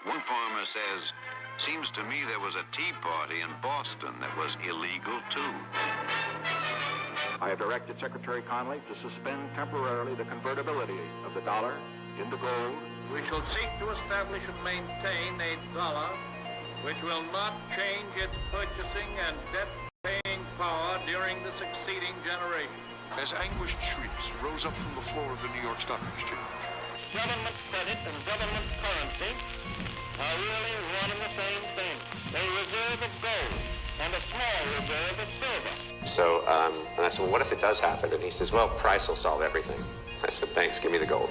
One farmer says, seems to me there was a tea party in Boston that was illegal too. I have directed Secretary Connally to suspend temporarily the convertibility of the dollar into gold. We shall seek to establish and maintain a dollar which will not change its purchasing and debt-paying power during the succeeding generation. As anguished shrieks rose up from the floor of the New York Stock Exchange. Government credit and government currency are really one and the same thing. A reserve of gold and a small reserve of silver. So, and I said, well, what if it does happen? And he says, well, price will solve everything. I said, thanks, give me the gold.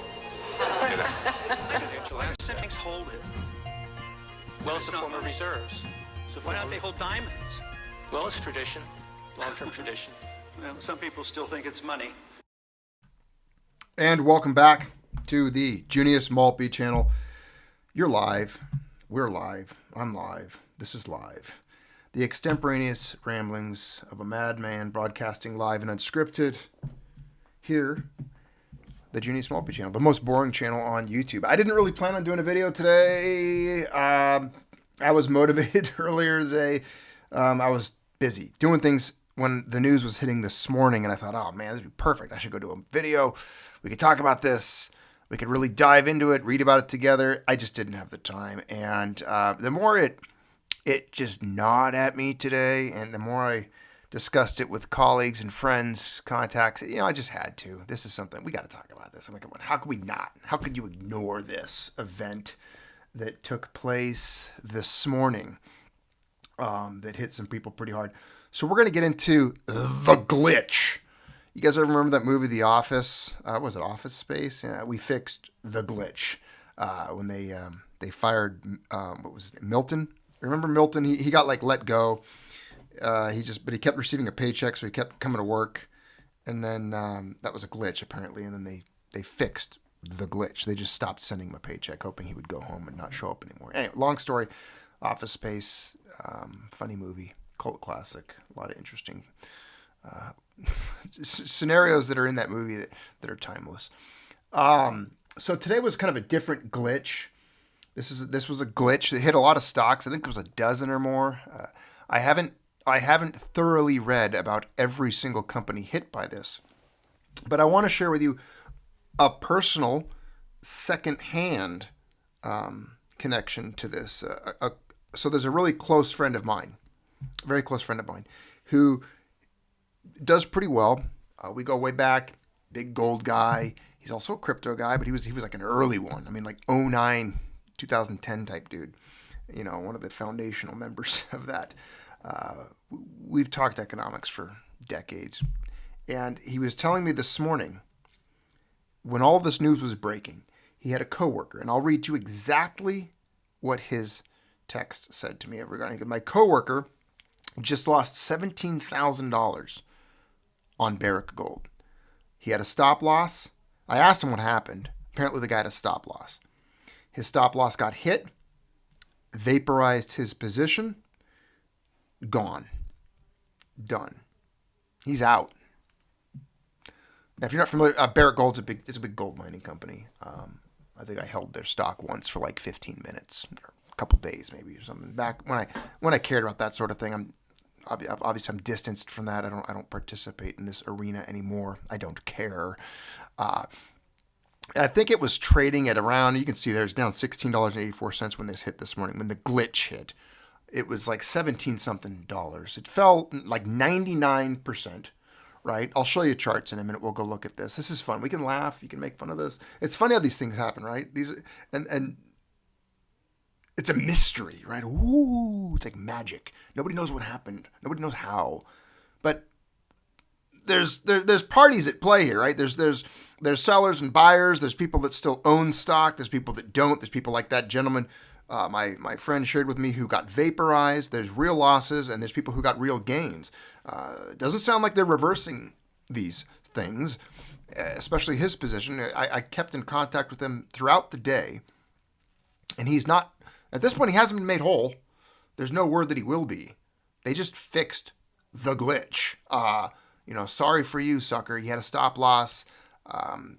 You know? Central banks hold it. Well, it's a form of reserves. So why don't they hold diamonds? Well, it's tradition, long-term tradition. Well, some people still think it's money. And welcome back to the Junius Maltby channel. You're live. We're live. I'm live. This is live. The extemporaneous ramblings of a madman broadcasting live and unscripted here, the Junius Maltby channel, the most boring channel on YouTube. I didn't really plan on doing a video today. I was motivated earlier today. I was busy doing things when the news was hitting this morning, and I thought, oh man, this would be perfect. I should go do a video. We could talk about this. We could really dive into it, read about it together. I just didn't have the time. And the more it just gnawed at me today, and the more I discussed it with colleagues and friends, contacts, I just had to. This is something, we got to talk about this. I'm like, how could we not? How could you ignore this event that took place this morning that hit some people pretty hard? So we're going to get into the glitch. You guys ever remember that movie, The Office? Was it Office Space? Yeah, we fixed the glitch when they fired what was it, Milton? Remember Milton? He got let go. But he kept receiving a paycheck, so he kept coming to work. And then that was a glitch apparently. And then they fixed the glitch. They just stopped sending him a paycheck, hoping he would go home and not show up anymore. Anyway, long story. Office Space, funny movie, cult classic. A lot of interesting scenarios that are in that movie that are timeless. So today was kind of a different glitch. This was a glitch that hit a lot of stocks. I think there was a dozen or more. I haven't thoroughly read about every single company hit by this, but I want to share with you a personal second-hand connection to this. So there's a really close friend of mine, a very close friend of mine, who does pretty well. We go way back. Big gold guy. He's also a crypto guy, but he was like an early one. I mean, like 2009, 2010 type dude. One of the foundational members of that. We've talked economics for decades. And he was telling me this morning, when all this news was breaking, he had a coworker, and I'll read you exactly what his text said to me regarding my coworker just lost $17,000 on Barrick Gold. He had a stop loss. I asked him what happened. Apparently the guy had a stop loss. His stop loss got hit, vaporized his position, gone. Done. He's out. Now, if you're not familiar, Barrick Gold's it's a big gold mining company. I think I held their stock once for like 15 minutes, or a couple days maybe or something. Back when I cared about that sort of thing, obviously I'm distanced from that. I don't participate in this arena anymore. I don't care. I think it was trading at around, you can see there's down $16.84 when this hit this morning. When the glitch hit, it was like 17 something dollars. It fell like 99%, right? I'll show you charts in a minute. We'll go look at this. This is fun. We can laugh. You can make fun of this. It's funny how these things happen, right? And it's a mystery, right? Ooh, it's like magic. Nobody knows what happened. Nobody knows how. But there's parties at play here, right? There's sellers and buyers. There's people that still own stock. There's people that don't. There's people like that gentleman my friend shared with me who got vaporized. There's real losses, and there's people who got real gains. It doesn't sound like they're reversing these things, especially his position. I kept in contact with him throughout the day, and he's not, at this point, he hasn't been made whole. There's no word that he will be. They just fixed the glitch. Sorry for you, sucker. You had a stop loss.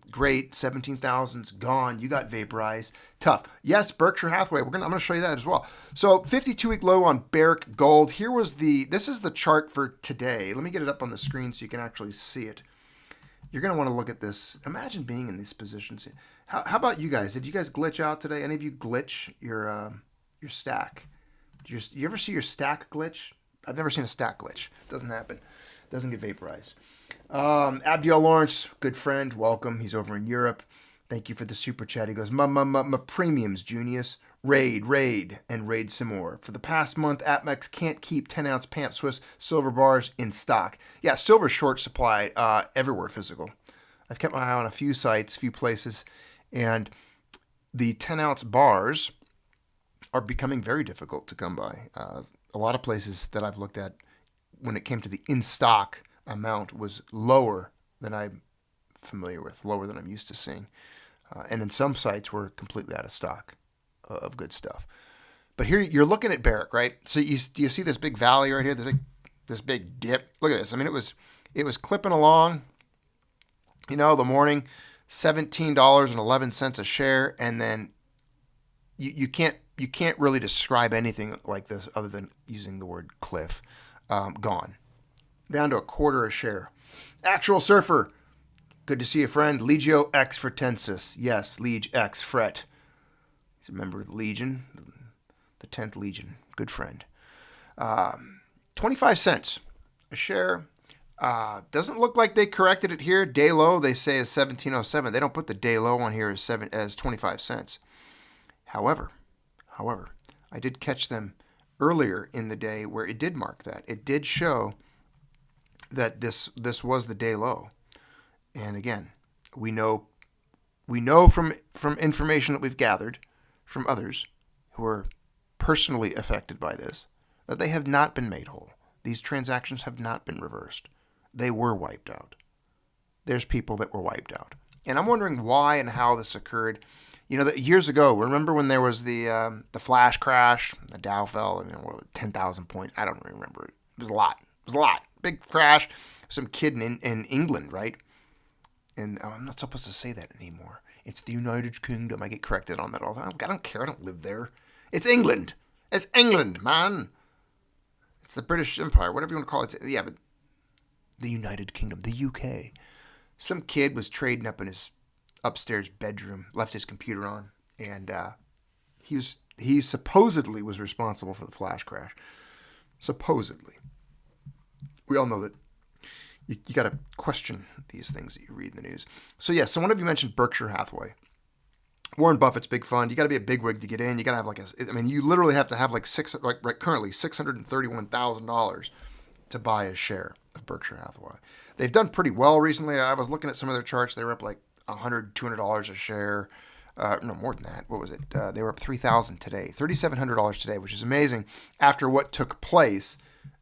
Great, 17,000's gone. You got vaporized. Tough. Yes, Berkshire Hathaway. I'm going to show you that as well. So 52-week low on Barrick Gold. This is the chart for today. Let me get it up on the screen so you can actually see it. You're going to want to look at this. Imagine being in these positions. How about you guys? Did you guys glitch out today? Any of you glitch your stack? You ever see your stack glitch? I've never seen a stack glitch. Doesn't happen. Doesn't get vaporized. Abdiel Lawrence, good friend, welcome. He's over in Europe. Thank you for the super chat. He goes, my premiums, Junius. Raid, and raid some more. For the past month, APMEX can't keep 10-ounce Pamp Swiss silver bars in stock. Yeah, silver short supply everywhere physical. I've kept my eye on a few sites, few places, and the 10-ounce bars are becoming very difficult to come by. A lot of places that I've looked at, when it came to the in-stock amount, was lower than I'm familiar with, lower than I'm used to seeing. And in some sites, we're completely out of stock of good stuff. But here you're looking at Barrick, right? So you see this big valley right here, this big dip. Look at this. I mean, it was clipping along, the morning, $17.11 a share, and then you can't really describe anything like this other than using the word cliff. Gone. Down to a quarter a share. Actual Surfer. Good to see you, friend. Legio X Fretensis. Yes, Liege X Fret. He's a member of the Legion, the 10th Legion. Good friend. 25 cents a share. Doesn't look like they corrected it here. Day low, they say, is 17.07. They don't put the day low on here as 25 cents. However, I did catch them earlier in the day where it did mark that. It did show that this was the day low. And again, we know from information that we've gathered from others who are personally affected by this, that they have not been made whole. These transactions have not been reversed. They were wiped out. There's people that were wiped out. And I'm wondering why and how this occurred. Years ago, remember when there was the flash crash, the Dow fell, 10,000 points. I don't remember. It was a lot. Big crash. Some kid in England, right? And I'm not supposed to say that anymore. It's the United Kingdom. I get corrected on that all the time. I don't care. I don't live there. It's England. It's England, man. It's the British Empire, whatever you want to call it. Yeah, but the United Kingdom, the UK. Some kid was trading up in his upstairs bedroom, left his computer on, and he supposedly was responsible for the flash crash. Supposedly. We all know that you got to question these things that you read in the news. So yeah, so one of you mentioned Berkshire Hathaway. Warren Buffett's big fund. You got to be a bigwig to get in. You got to have you literally have to have currently $631,000 to buy a share of Berkshire Hathaway. They've done pretty well recently. I was looking at some of their charts. They were up like $100, $200 a share. No, more than that. What was it? They were up $3,000 today, $3,700 today, which is amazing after what took place,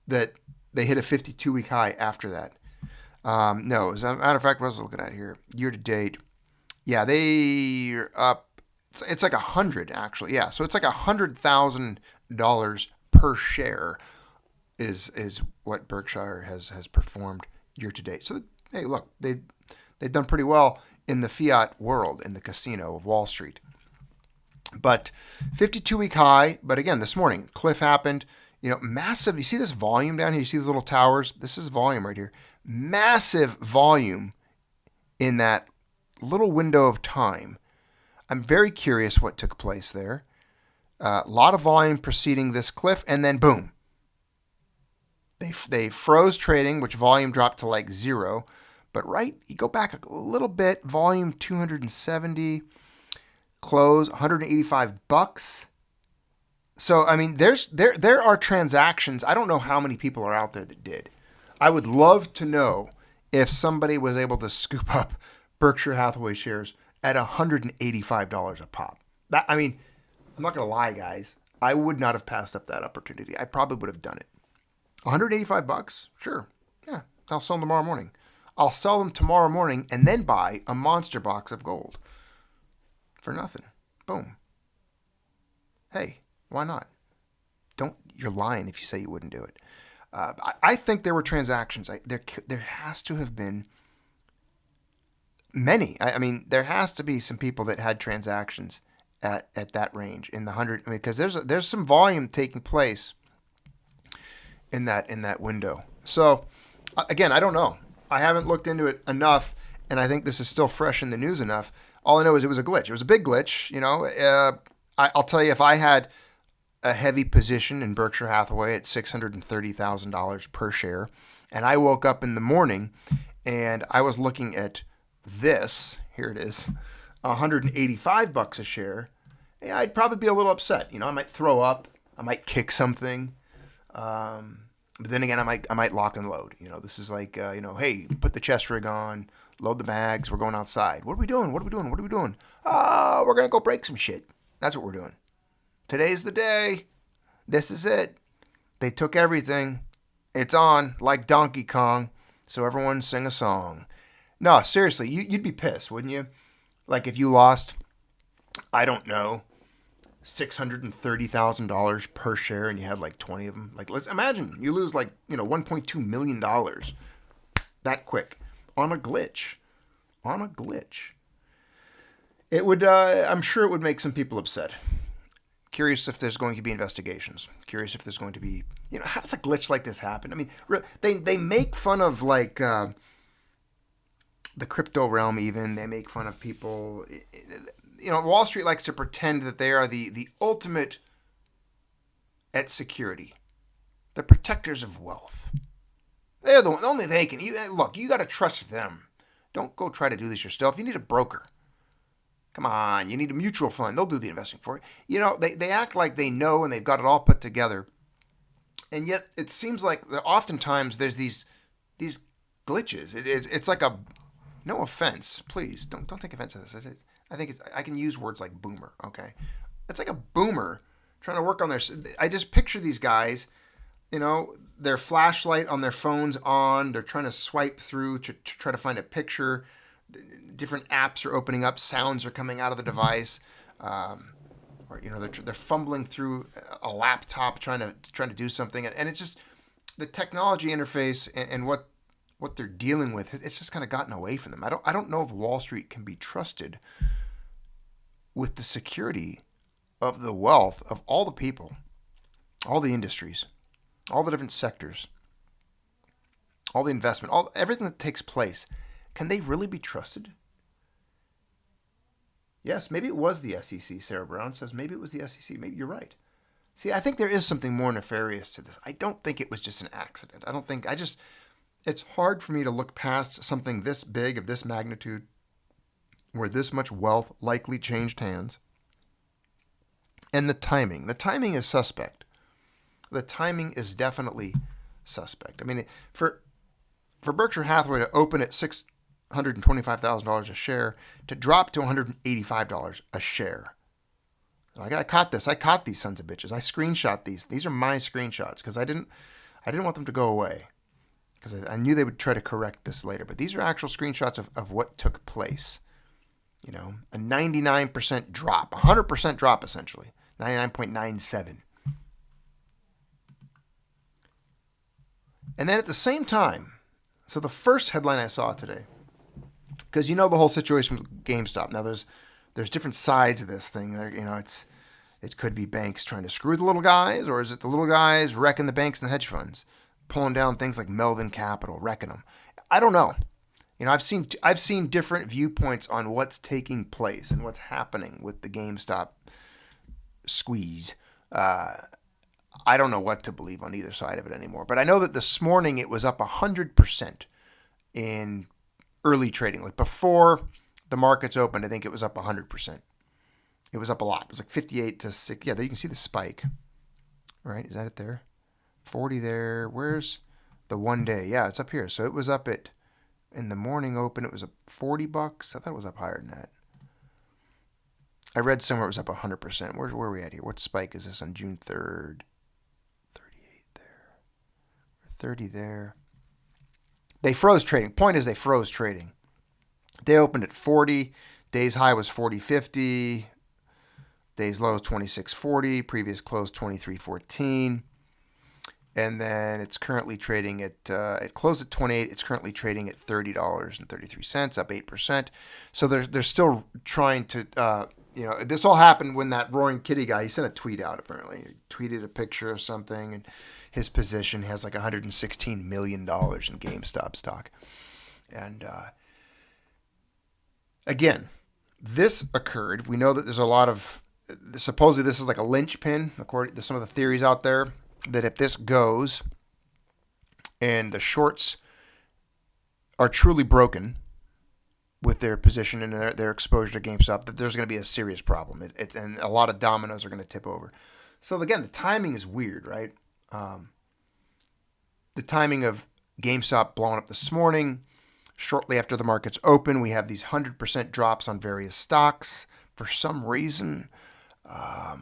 that they hit a 52-week high after that. No, as a matter of fact, what I was looking at here, year to date, yeah, they're up. It's like 100 actually. Yeah, so it's like $100,000 per share is what Berkshire has performed year to date. So hey, look, they've done pretty well in the fiat world, in the casino of Wall Street. But 52-week high. But again, this morning, cliff happened. Massive. You see this volume down here? You see these little towers? This is volume right here. Massive volume in that little window of time. I'm very curious what took place there. A lot of volume preceding this cliff, and then boom. They froze trading, which volume dropped to like zero. But you go back a little bit, volume 270, close $185. So I mean, there are transactions. I don't know how many people are out there that did. I would love to know if somebody was able to scoop up Berkshire Hathaway shares at $185 a pop. I'm not going to lie, guys. I would not have passed up that opportunity. I probably would have done it. $185? Sure. Yeah, I'll sell them tomorrow morning. I'll sell them tomorrow morning and then buy a monster box of gold for nothing. Boom. Hey, why not? You're lying if you say you wouldn't do it. I think there were transactions. There has to have been many. I mean, there has to be some people that had transactions at that range in the 100. I mean, because there's some volume taking place in that window. So again, I don't know. I haven't looked into it enough, and I think this is still fresh in the news enough. All I know is it was a glitch. It was a big glitch. You know, I'll tell you, if I had a heavy position in Berkshire Hathaway at $630,000 per share, and I woke up in the morning and I was looking at this, here it is, $185 a share, yeah, I'd probably be a little upset. You know, I might throw up, I might kick something. But then again, I might lock and load. You know, this is like, hey, put the chest rig on, load the bags, we're going outside. What are we doing? What are we doing? What are we doing? Oh, we're going to go break some shit. That's what we're doing. Today's the day. This is it. They took everything. It's on like Donkey Kong. So everyone sing a song. No, seriously, you'd be pissed, wouldn't you? Like if you lost, I don't know, $630,000 per share and you had like 20 of them. Like, let's imagine you lose like, $1.2 million that quick on a glitch. It would, I'm sure it would make some people upset. Curious if there's going to be investigations. Curious if there's going to be, how does a glitch like this happen? I mean, they make fun of like the crypto realm even. They make fun of people. Wall Street likes to pretend that they are the ultimate at security. The protectors of wealth. They're the only they can. You got to trust them. Don't go try to do this yourself. You need a broker. Come on, you need a mutual fund. They'll do the investing for you. They act like they know and they've got it all put together. And yet it seems like oftentimes there's these glitches. It's like a, no offense, please don't take offense to this. I think I can use words like boomer, okay? It's like a boomer trying to work on their, I just picture these guys, their flashlight on their phone's on, they're trying to swipe through to try to find a picture. Different apps are opening up, sounds are coming out of the device, or they're fumbling through a laptop trying to do something, and it's just the technology interface and what they're dealing with. It's just kind of gotten away from them. I don't know if Wall Street can be trusted with the security of the wealth of all the people, all the industries, all the different sectors, all the investment, everything that takes place. Can they really be trusted? Yes, maybe it was the SEC. Sarah Brown says maybe it was the SEC. Maybe you're right. See, I think there is something more nefarious to this. I don't think it was just an accident. It's hard for me to look past something this big, of this magnitude, where this much wealth likely changed hands. And the timing. The timing is suspect. The timing is definitely suspect. I mean, for Berkshire Hathaway to open at $625,000 a share to drop to $185 a share. Like, I caught this. I caught these sons of bitches. I screenshot these. These are my screenshots because I didn't want them to go away because I knew they would try to correct this later. But these are actual screenshots of what took place. A 99% drop, 100% drop essentially, 99.97. And then at the same time, so the first headline I saw today, because the whole situation with GameStop. Now there's different sides of this thing. It could be banks trying to screw the little guys, or is it the little guys wrecking the banks and the hedge funds, pulling down things like Melvin Capital, wrecking them? I don't know. I've seen different viewpoints on what's taking place and what's happening with the GameStop squeeze. I don't know what to believe on either side of it anymore. But I know that this morning it was up 100% in early trading. Like before the markets opened, I think it was up 100%. It was up a lot. It was like 58 to 6. Yeah, there you can see the spike. Right? Is that it there? 40 there. Where's the 1 day? Yeah, it's up here. So it was up at, in the morning open, it was up $40. I thought it was up higher than that. I read somewhere it was up 100%. Where are we at here? What spike is this on June 3rd? 38 there. 30 there. They froze trading. Point is they froze trading. They opened at 40. Day's high was 40.50. Day's low is 26.40. Previous close 23.14. And then it's currently trading at, it closed at 28. It's currently trading at $30.33, up 8%. So they're still trying to, this all happened when that Roaring Kitty guy, he sent a tweet out apparently. He tweeted a picture of something, and his position has like $116 million in GameStop stock. And again, this occurred. We know that there's a lot of, supposedly this is like a linchpin, according to some of the theories out there, that if this goes and the shorts are truly broken with their position and their exposure to GameStop, that there's going to be a serious problem. And a lot of dominoes are going to tip over. So again, the timing is weird, right? The timing of GameStop blowing up this morning, shortly after the markets open, we have these 100% drops on various stocks. For some reason,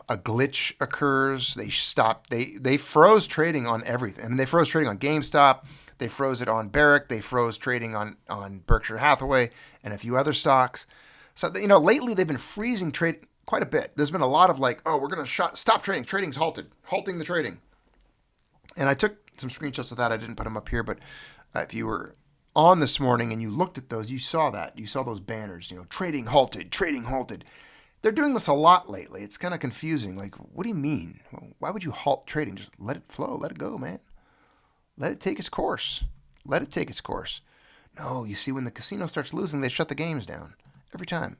a glitch occurs. They froze trading on everything. I mean, they froze trading on GameStop. They froze it on Barrick. They froze trading on Berkshire Hathaway and a few other stocks. So, lately they've been freezing trade quite a bit. There's been a lot of like, oh, we're going to stop trading. Trading's halting the trading. And I took some screenshots of that. I didn't put them up here, but if you were on this morning and you looked at those, you saw that. You saw those banners, trading halted, trading halted. They're doing this a lot lately. It's kind of confusing. Like, what do you mean? Well, why would you halt trading? Just let it flow. Let it go, man. Let it take its course. Let it take its course. No, you see, when the casino starts losing, they shut the games down. Every time.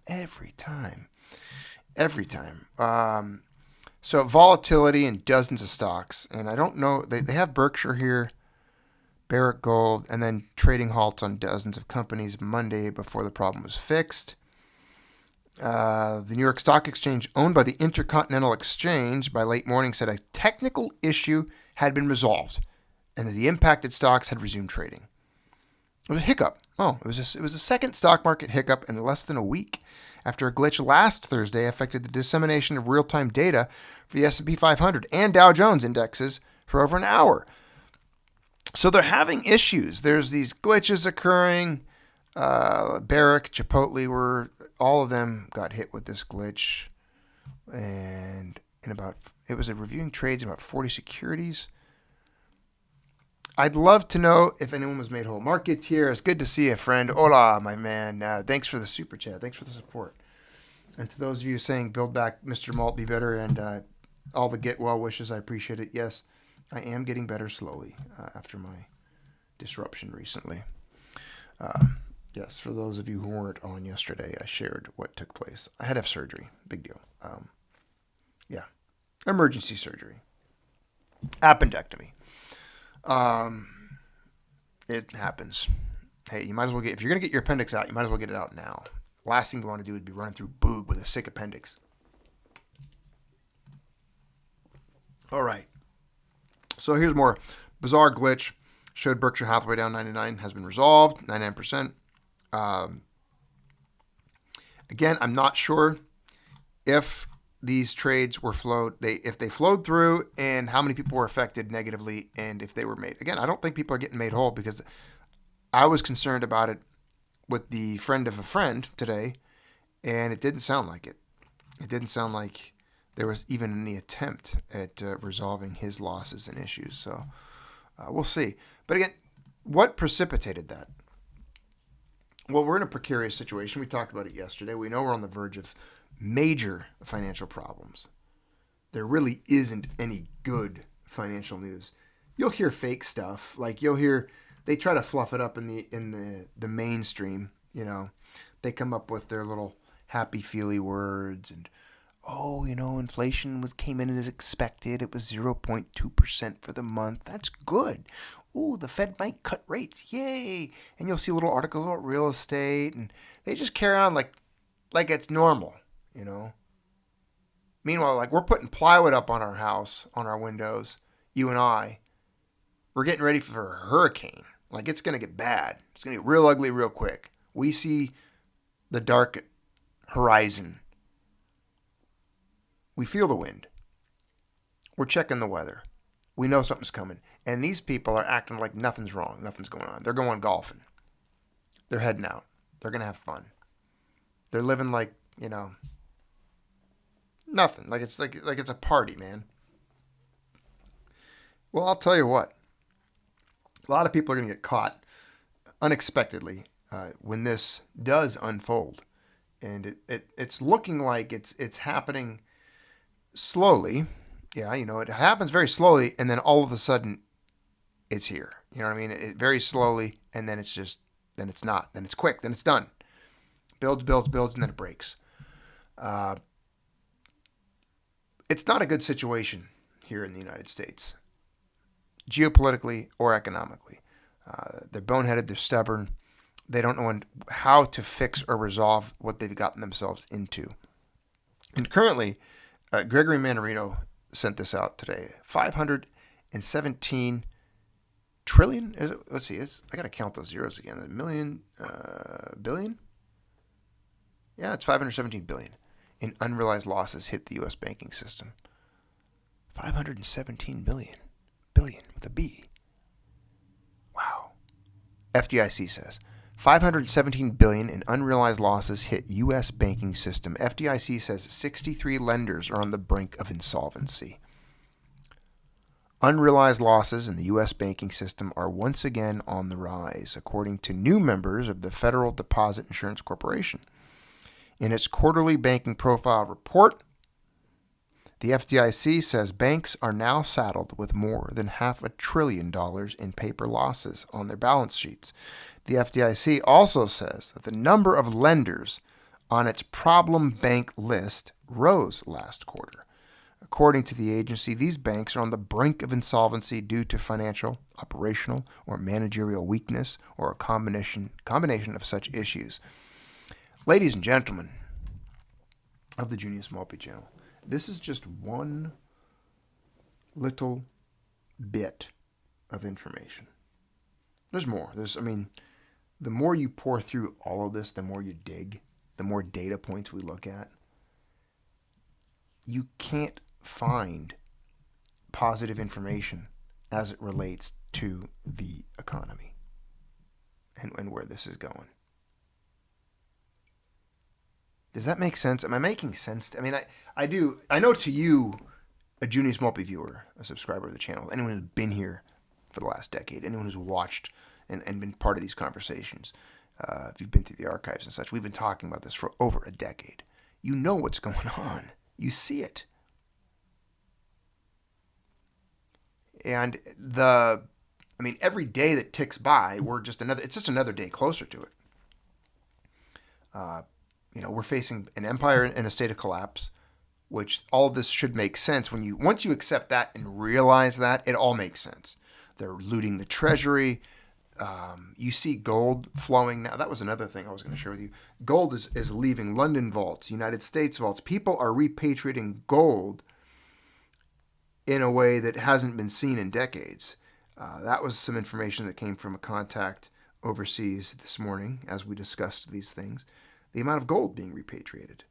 So volatility in dozens of stocks. And I don't know. They have Berkshire here, Barrick Gold, and then trading halts on dozens of companies Monday before the problem was fixed. The New York Stock Exchange, owned by the Intercontinental Exchange, by late morning said a technical issue had been resolved and that the impacted stocks had resumed trading. It was a hiccup. It was a second stock market hiccup in less than a week after a glitch last Thursday affected the dissemination of real-time data for the S&P 500 and Dow Jones indexes for over an hour. So they're having issues. There's these glitches occurring. Barrick, Chipotle, all of them got hit with this glitch. And it was reviewing trades in about 40 securities. I'd love to know if anyone was made whole. Mark Gutierrez, good to see you, friend. Hola, my man. Thanks for the super chat. Thanks for the support. And to those of you saying, build back, Mr. Malt, be better, and all the get well wishes, I appreciate it. Yes, I am getting better slowly after my disruption recently. Yes, for those of you who weren't on yesterday, I shared what took place. I had to have surgery. Big deal. Emergency surgery. Appendectomy. It happens. Hey, you might as well if you're going to get your appendix out, you might as well get it out now. Last thing you want to do would be running through Boog with a sick appendix. All right. So here's more. Bizarre glitch. Showed Berkshire Hathaway down 99. Has been resolved. 99%. Again, I'm not sure if these trades were if they flowed through and how many people were affected negatively and if they were made. Again, I don't think people are getting made whole because I was concerned about it with the friend of a friend today, and it didn't sound like it. It didn't sound like there was even any attempt at resolving his losses and issues. So we'll see. But again, what precipitated that? Well, we're in a precarious situation. We talked about it yesterday. We know we're on the verge of major financial problems. There really isn't any good financial news. You'll hear fake stuff. Like you'll hear they try to fluff it up in the mainstream. They come up with their little happy feely words and inflation came in as expected. It was 0.2% for the month. That's good. Ooh, the Fed might cut rates. Yay. And you'll see little articles about real estate and they just carry on like it's normal, Meanwhile, we're putting plywood up on our house, on our windows, you and I. We're getting ready for a hurricane. It's going to get bad. It's going to get real ugly real quick. We see the dark horizon. We feel the wind. We're checking the weather. We know something's coming. And these people are acting like nothing's wrong. Nothing's going on. They're going golfing. They're heading out. They're going to have fun. They're living nothing. Like it's a party, man. Well, I'll tell you what. A lot of people are going to get caught unexpectedly when this does unfold. And it's looking like it's happening slowly. Yeah, it happens very slowly, and then all of a sudden, it's here. You know what I mean? Very slowly, and then then it's not. Then it's quick. Then it's done. Builds, and then it breaks. It's not a good situation here in the United States, geopolitically or economically. They're boneheaded. They're stubborn. They don't know how to fix or resolve what they've gotten themselves into. And currently, Gregory Mannarino sent this out today. 517 trillion? Let's see. I got to count those zeros again. A million, billion? Yeah, it's 517 billion in unrealized losses hit the U.S. banking system. 517 billion. Billion with a B. Wow. FDIC says 517 billion in unrealized losses hit U.S. banking system. FDIC says 63 lenders are on the brink of insolvency. Unrealized losses in the U.S. banking system are once again on the rise, according to new members of the Federal Deposit Insurance Corporation. In its quarterly banking profile report, the FDIC says banks are now saddled with more than $500 billion in paper losses on their balance sheets. The FDIC also says that the number of lenders on its problem bank list rose last quarter. According to the agency, these banks are on the brink of insolvency due to financial, operational, or managerial weakness, or a combination of such issues. Ladies and gentlemen of the Junius Malpe channel, this is just one little bit of information. There's more. The more you pour through all of this, the more you dig, the more data points we look at. You can't find positive information as it relates to the economy and where this is going. Does that make sense? Am I making sense? I do. I know to you, a Junius Malpe viewer, a subscriber of the channel, anyone who's been here for the last decade, anyone who's watched and been part of these conversations, if you've been through the archives and such, we've been talking about this for over a decade. You know what's going on. You see it. And every day that ticks by, it's just another day closer to it. We're facing an empire in a state of collapse, which all of this should make sense. Once you accept that and realize that, it all makes sense. They're looting the treasury. You see gold flowing now. That was another thing I was going to share with you. Gold is leaving London vaults, United States vaults. People are repatriating gold in a way that hasn't been seen in decades. That was some information that came from a contact overseas this morning as we discussed these things. The amount of gold being repatriated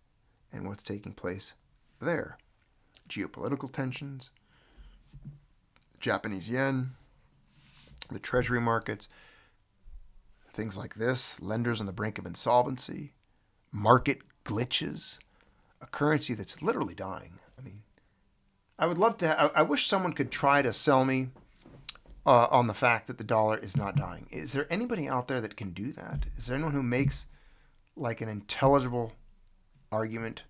and what's taking place there. Geopolitical tensions, Japanese yen, the treasury markets, things like this, lenders on the brink of insolvency, market glitches, a currency that's literally dying. I would love to. I wish someone could try to sell me on the fact that the dollar is not dying. Is there anybody out there that can do that? Is there anyone who makes like an intelligible argument?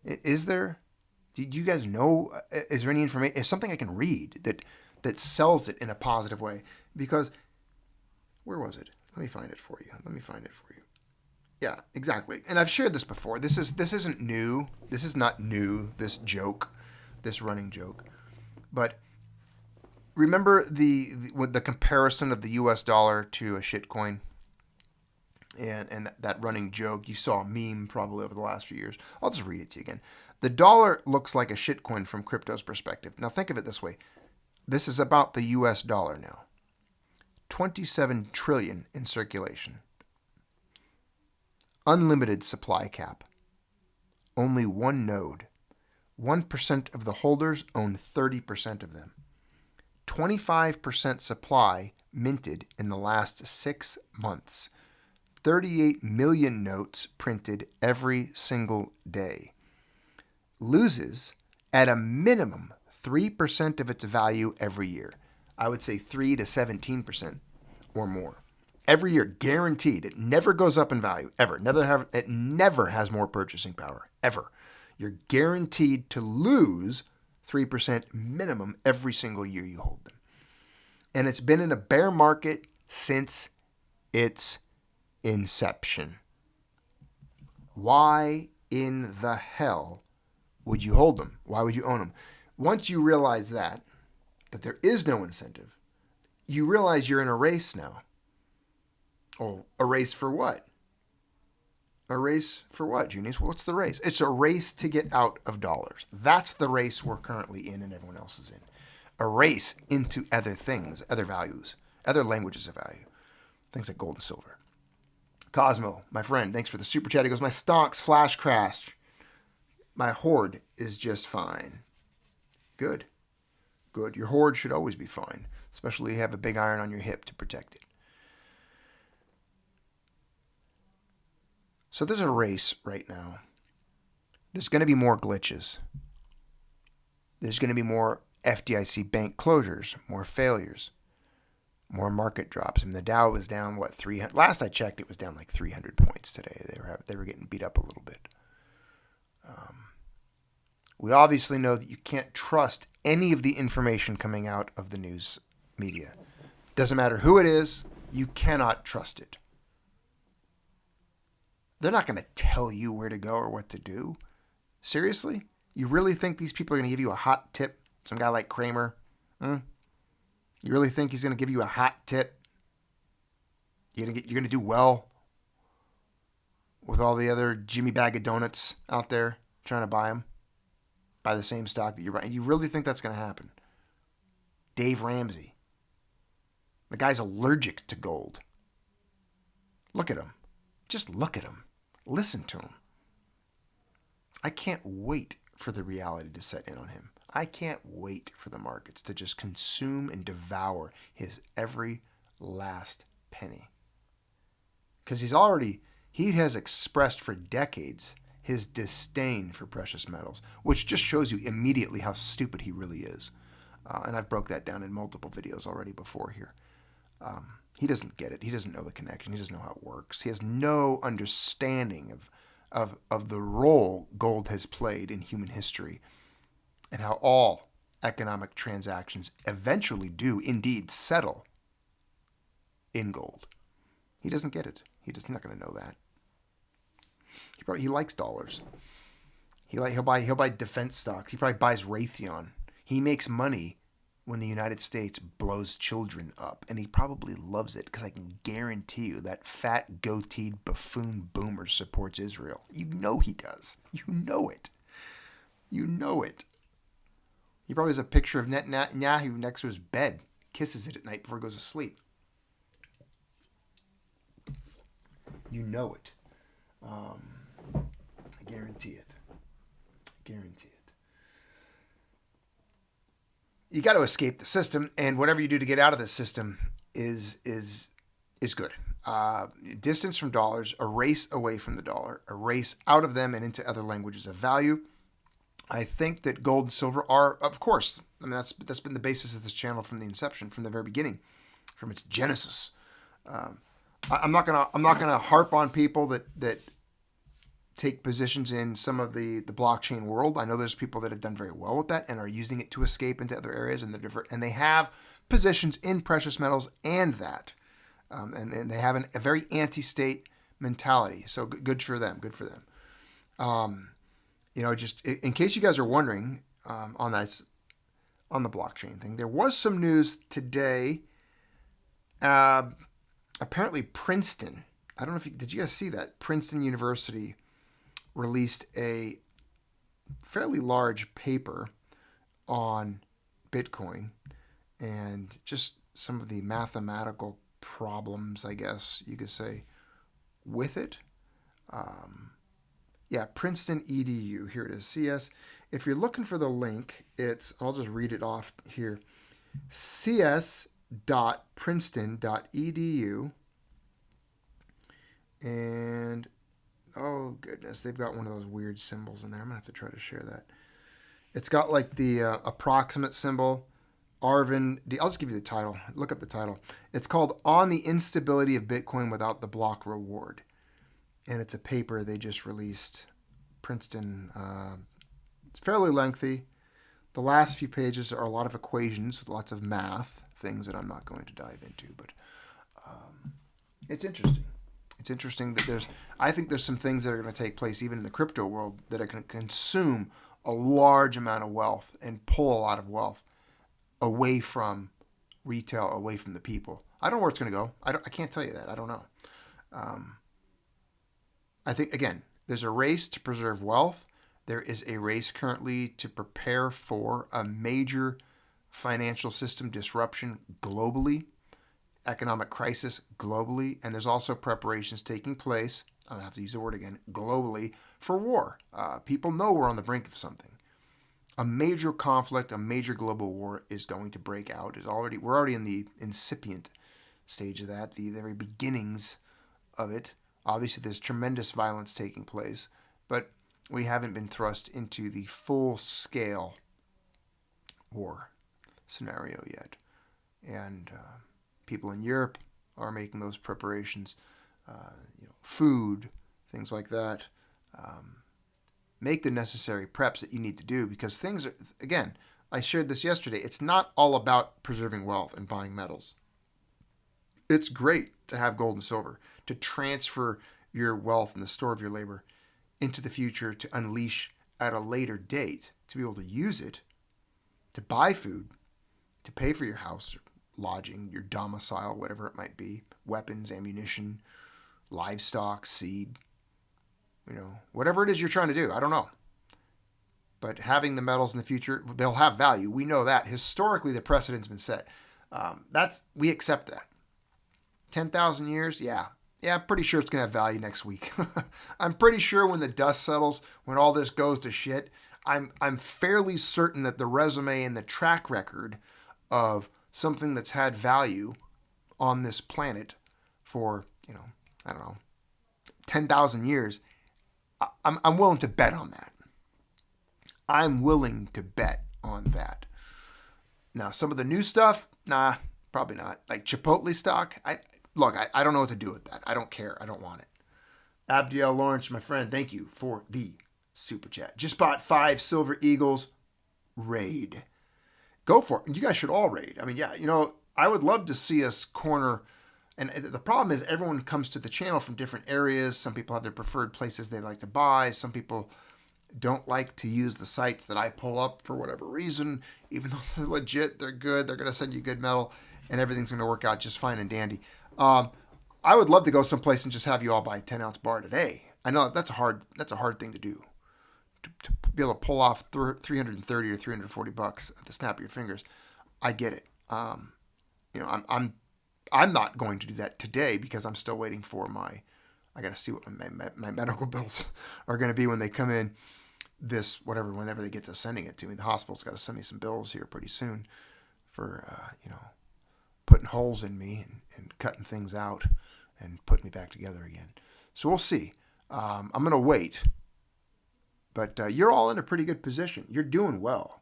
Is there? Do you guys know? Is there any information? Is something I can read that sells it in a positive way? Because where was it? Let me find it for you. Yeah, exactly. And I've shared this before. This isn't new. This is not new, this joke, this running joke. But remember the comparison of the US dollar to a shitcoin? And that running joke, you saw a meme probably over the last few years. I'll just read it to you again. The dollar looks like a shitcoin from crypto's perspective. Now think of it this way. This is about the US dollar now. 27 trillion in circulation. Unlimited supply cap. Only one node. 1% of the holders own 30% of them. 25% supply minted in the last 6 months. 38 million notes printed every single day. Loses at a minimum 3% of its value every year. I would say 3 to 17% or more. Every year, guaranteed. It never goes up in value, ever. It never has more purchasing power, ever. You're guaranteed to lose 3% minimum every single year you hold them. And it's been in a bear market since its inception. Why in the hell would you hold them? Why would you own them? Once you realize that there is no incentive, you realize you're in a race now. Oh, a race for what? A race for what, Junius? What's the race? It's a race to get out of dollars. That's the race we're currently in and everyone else is in. A race into other things, other values, other languages of value. Things like gold and silver. Cosmo, my friend, thanks for the super chat. He goes, my stonks flash crashed. My hoard is just fine. Good. Good. Your hoard should always be fine, especially if you have a big iron on your hip to protect it. So there's a race right now. There's going to be more glitches. There's going to be more FDIC bank closures, more failures, more market drops. I mean, the Dow was down, 300? Last I checked, it was down like 300 points today. They were getting beat up a little bit. We obviously know that you can't trust any of the information coming out of the news media. Doesn't matter who it is, you cannot trust it. They're not going to tell you where to go or what to do. Seriously? You really think these people are going to give you a hot tip? Some guy like Kramer? You really think he's going to give you a hot tip? You're going to do well with all the other Jimmy Bag of Donuts out there trying to buy them? Buy the same stock that you're buying? You really think that's going to happen? Dave Ramsey. The guy's allergic to gold. Look at him. Just look at him. Listen to him. I can't wait for the reality to set in on him. I can't wait for the markets to just consume and devour his every last penny. Because he has expressed for decades his disdain for precious metals, which just shows you immediately how stupid he really is. And I've broke that down in multiple videos already before here. He doesn't get it. He doesn't know the connection. He doesn't know how it works. He has no understanding of the role gold has played in human history and how all economic transactions eventually do indeed settle in gold. He doesn't get it. He's not going to know that. He likes dollars. He'll buy defense stocks. He probably buys Raytheon. He makes money when the United States blows children up, and he probably loves it because I can guarantee you that fat goateed buffoon boomer supports Israel. You know he does. You know it. You know it. He probably has a picture of Netanyahu next to his bed, kisses it at night before he goes to sleep. You know it. I guarantee it. I guarantee it. You got to escape the system, and whatever you do to get out of the system is good. Distance from dollars, a race away from the dollar, a race out of them and into other languages of value. I think that gold and silver are, of course, I mean that's been the basis of this channel from the inception, from the very beginning, from its genesis. I'm not gonna harp on people that take positions in some of the blockchain world. I know there's people that have done very well with that and are using it to escape into other areas, and they have positions in precious metals and that, and they have a very anti-state mentality. So good for them. Good for them. Just in case you guys are wondering on the blockchain thing, there was some news today. Apparently, Princeton. I don't know did you guys see that? Princeton University released a fairly large paper on Bitcoin and just some of the mathematical problems, I guess you could say, with it. Princeton EDU. Here it is. CS. If you're looking for the link, I'll just read it off here. cs.princeton.edu. And oh goodness, they've got one of those weird symbols in there. I'm gonna have to try to share that. It's got like the approximate symbol. Arvin, I'll just give you the title. Look up the title. It's called On the Instability of Bitcoin Without the Block Reward. And it's a paper they just released. Princeton. It's fairly lengthy. The last few pages are a lot of equations with lots of math, things that I'm not going to dive into, but it's interesting. It's interesting that I think there's some things that are going to take place even in the crypto world that are going to consume a large amount of wealth and pull a lot of wealth away from retail, away from the people. I don't know where it's going to go. I can't tell you that. I don't know. I think, again, there's a race to preserve wealth. There is a race currently to prepare for a major financial system disruption globally, economic crisis globally, and there's also preparations taking place, I don't have to use the word again, globally, for war. People know we're on the brink of something. A major conflict, a major global war is going to break out. We're already in the incipient stage of that, the very beginnings of it. Obviously, there's tremendous violence taking place, but we haven't been thrust into the full-scale war scenario yet. And people in Europe are making those preparations. Food, things like that. Make the necessary preps that you need to do, because things are, again, I shared this yesterday, it's not all about preserving wealth and buying metals. It's great to have gold and silver, to transfer your wealth and the store of your labor into the future, to unleash at a later date, to be able to use it, to buy food, to pay for your house, lodging, your domicile, whatever it might be, weapons, ammunition, livestock, seed, whatever it is you're trying to do. I don't know. But having the metals in the future, they'll have value. We know that. Historically, the precedent's been set. We accept that. 10,000 years? Yeah, I'm pretty sure it's going to have value next week. I'm pretty sure when the dust settles, when all this goes to shit, I'm fairly certain that the resume and the track record of something that's had value on this planet for, 10,000 years, I'm willing to bet on that. I'm willing to bet on that. Now, some of the new stuff, nah, probably not. Like Chipotle stock, I don't know what to do with that. I don't care. I don't want it. Abdiel Lawrence, my friend, thank you for the super chat. Just bought 5 Silver Eagles. Raid. Go for it. You guys should all raid. I mean, yeah, I would love to see us corner. And the problem is everyone comes to the channel from different areas. Some people have their preferred places they like to buy. Some people don't like to use the sites that I pull up for whatever reason. Even though they're legit, they're good, they're going to send you good metal, and everything's going to work out just fine and dandy. I would love to go someplace and just have you all buy a 10-ounce bar today. I know that's a hard thing to do. To be able to pull off $330 or $340 at the snap of your fingers. I get it. I'm not going to do that today because I'm still waiting for I got to see what my medical bills are going to be when they come in whenever they get to sending it to me. The hospital's got to send me some bills here pretty soon for, putting holes in me and cutting things out and putting me back together again. So we'll see. I'm going to wait. But you're all in a pretty good position. You're doing well.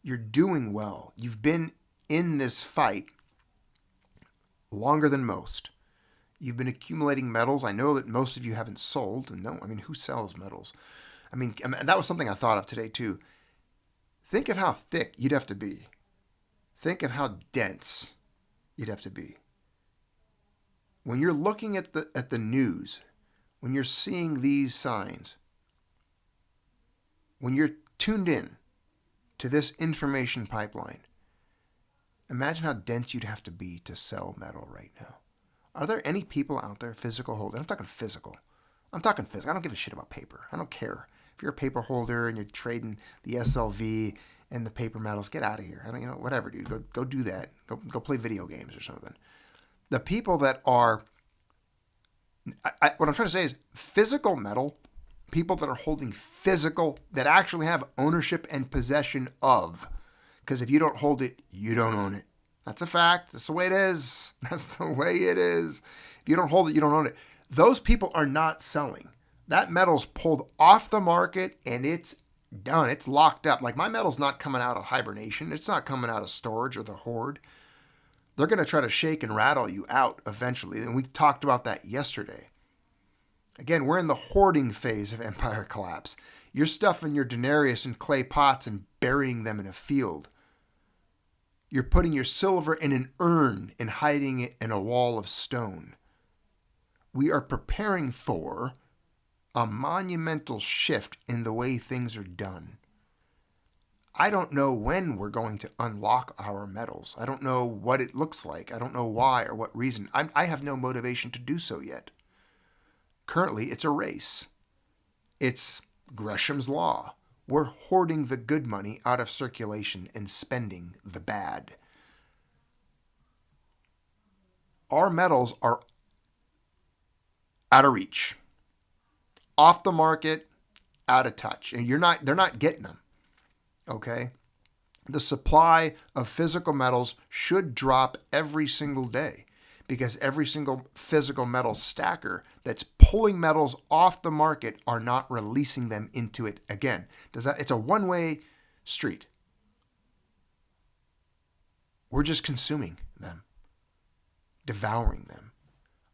You're doing well. You've been in this fight longer than most. You've been accumulating metals. I know that most of you haven't sold. And who sells metals? And that was something I thought of today too. Think of how thick you'd have to be. Think of how dense you'd have to be. When you're looking at the news, when you're seeing these signs, when you're tuned in to this information pipeline, imagine how dense you'd have to be to sell metal right now. Are there any people out there, physical holders? I'm talking physical. I don't give a shit about paper. I don't care. If you're a paper holder and you're trading the SLV and the paper metals, get out of here. Whatever, dude. Go do that. Go play video games or something. The people that are, what I'm trying to say is physical metal, people that are holding physical, that actually have ownership and possession of. Because if you don't hold it, you don't own it. That's a fact. That's the way it is. That's the way it is. If you don't hold it, you don't own it. Those people are not selling. That metal's pulled off the market and it's done. It's locked up. Like, my metal's not coming out of hibernation. It's not coming out of storage or the hoard. They're going to try to shake and rattle you out eventually. And we talked about that yesterday. Again, we're in the hoarding phase of empire collapse. You're stuffing your denarius in clay pots and burying them in a field. You're putting your silver in an urn and hiding it in a wall of stone. We are preparing for a monumental shift in the way things are done. I don't know when we're going to unlock our metals. I don't know what it looks like. I don't know why or what reason. I have no motivation to do so yet. Currently, it's a race. It's Gresham's Law. We're hoarding the good money out of circulation and spending the bad. Our metals are out of reach, off the market, out of touch, and they're not getting them. Okay? The supply of physical metals should drop every single day, because every single physical metal stacker that's pulling metals off the market are not releasing them into it again. It's a one-way street. We're just consuming them, devouring them.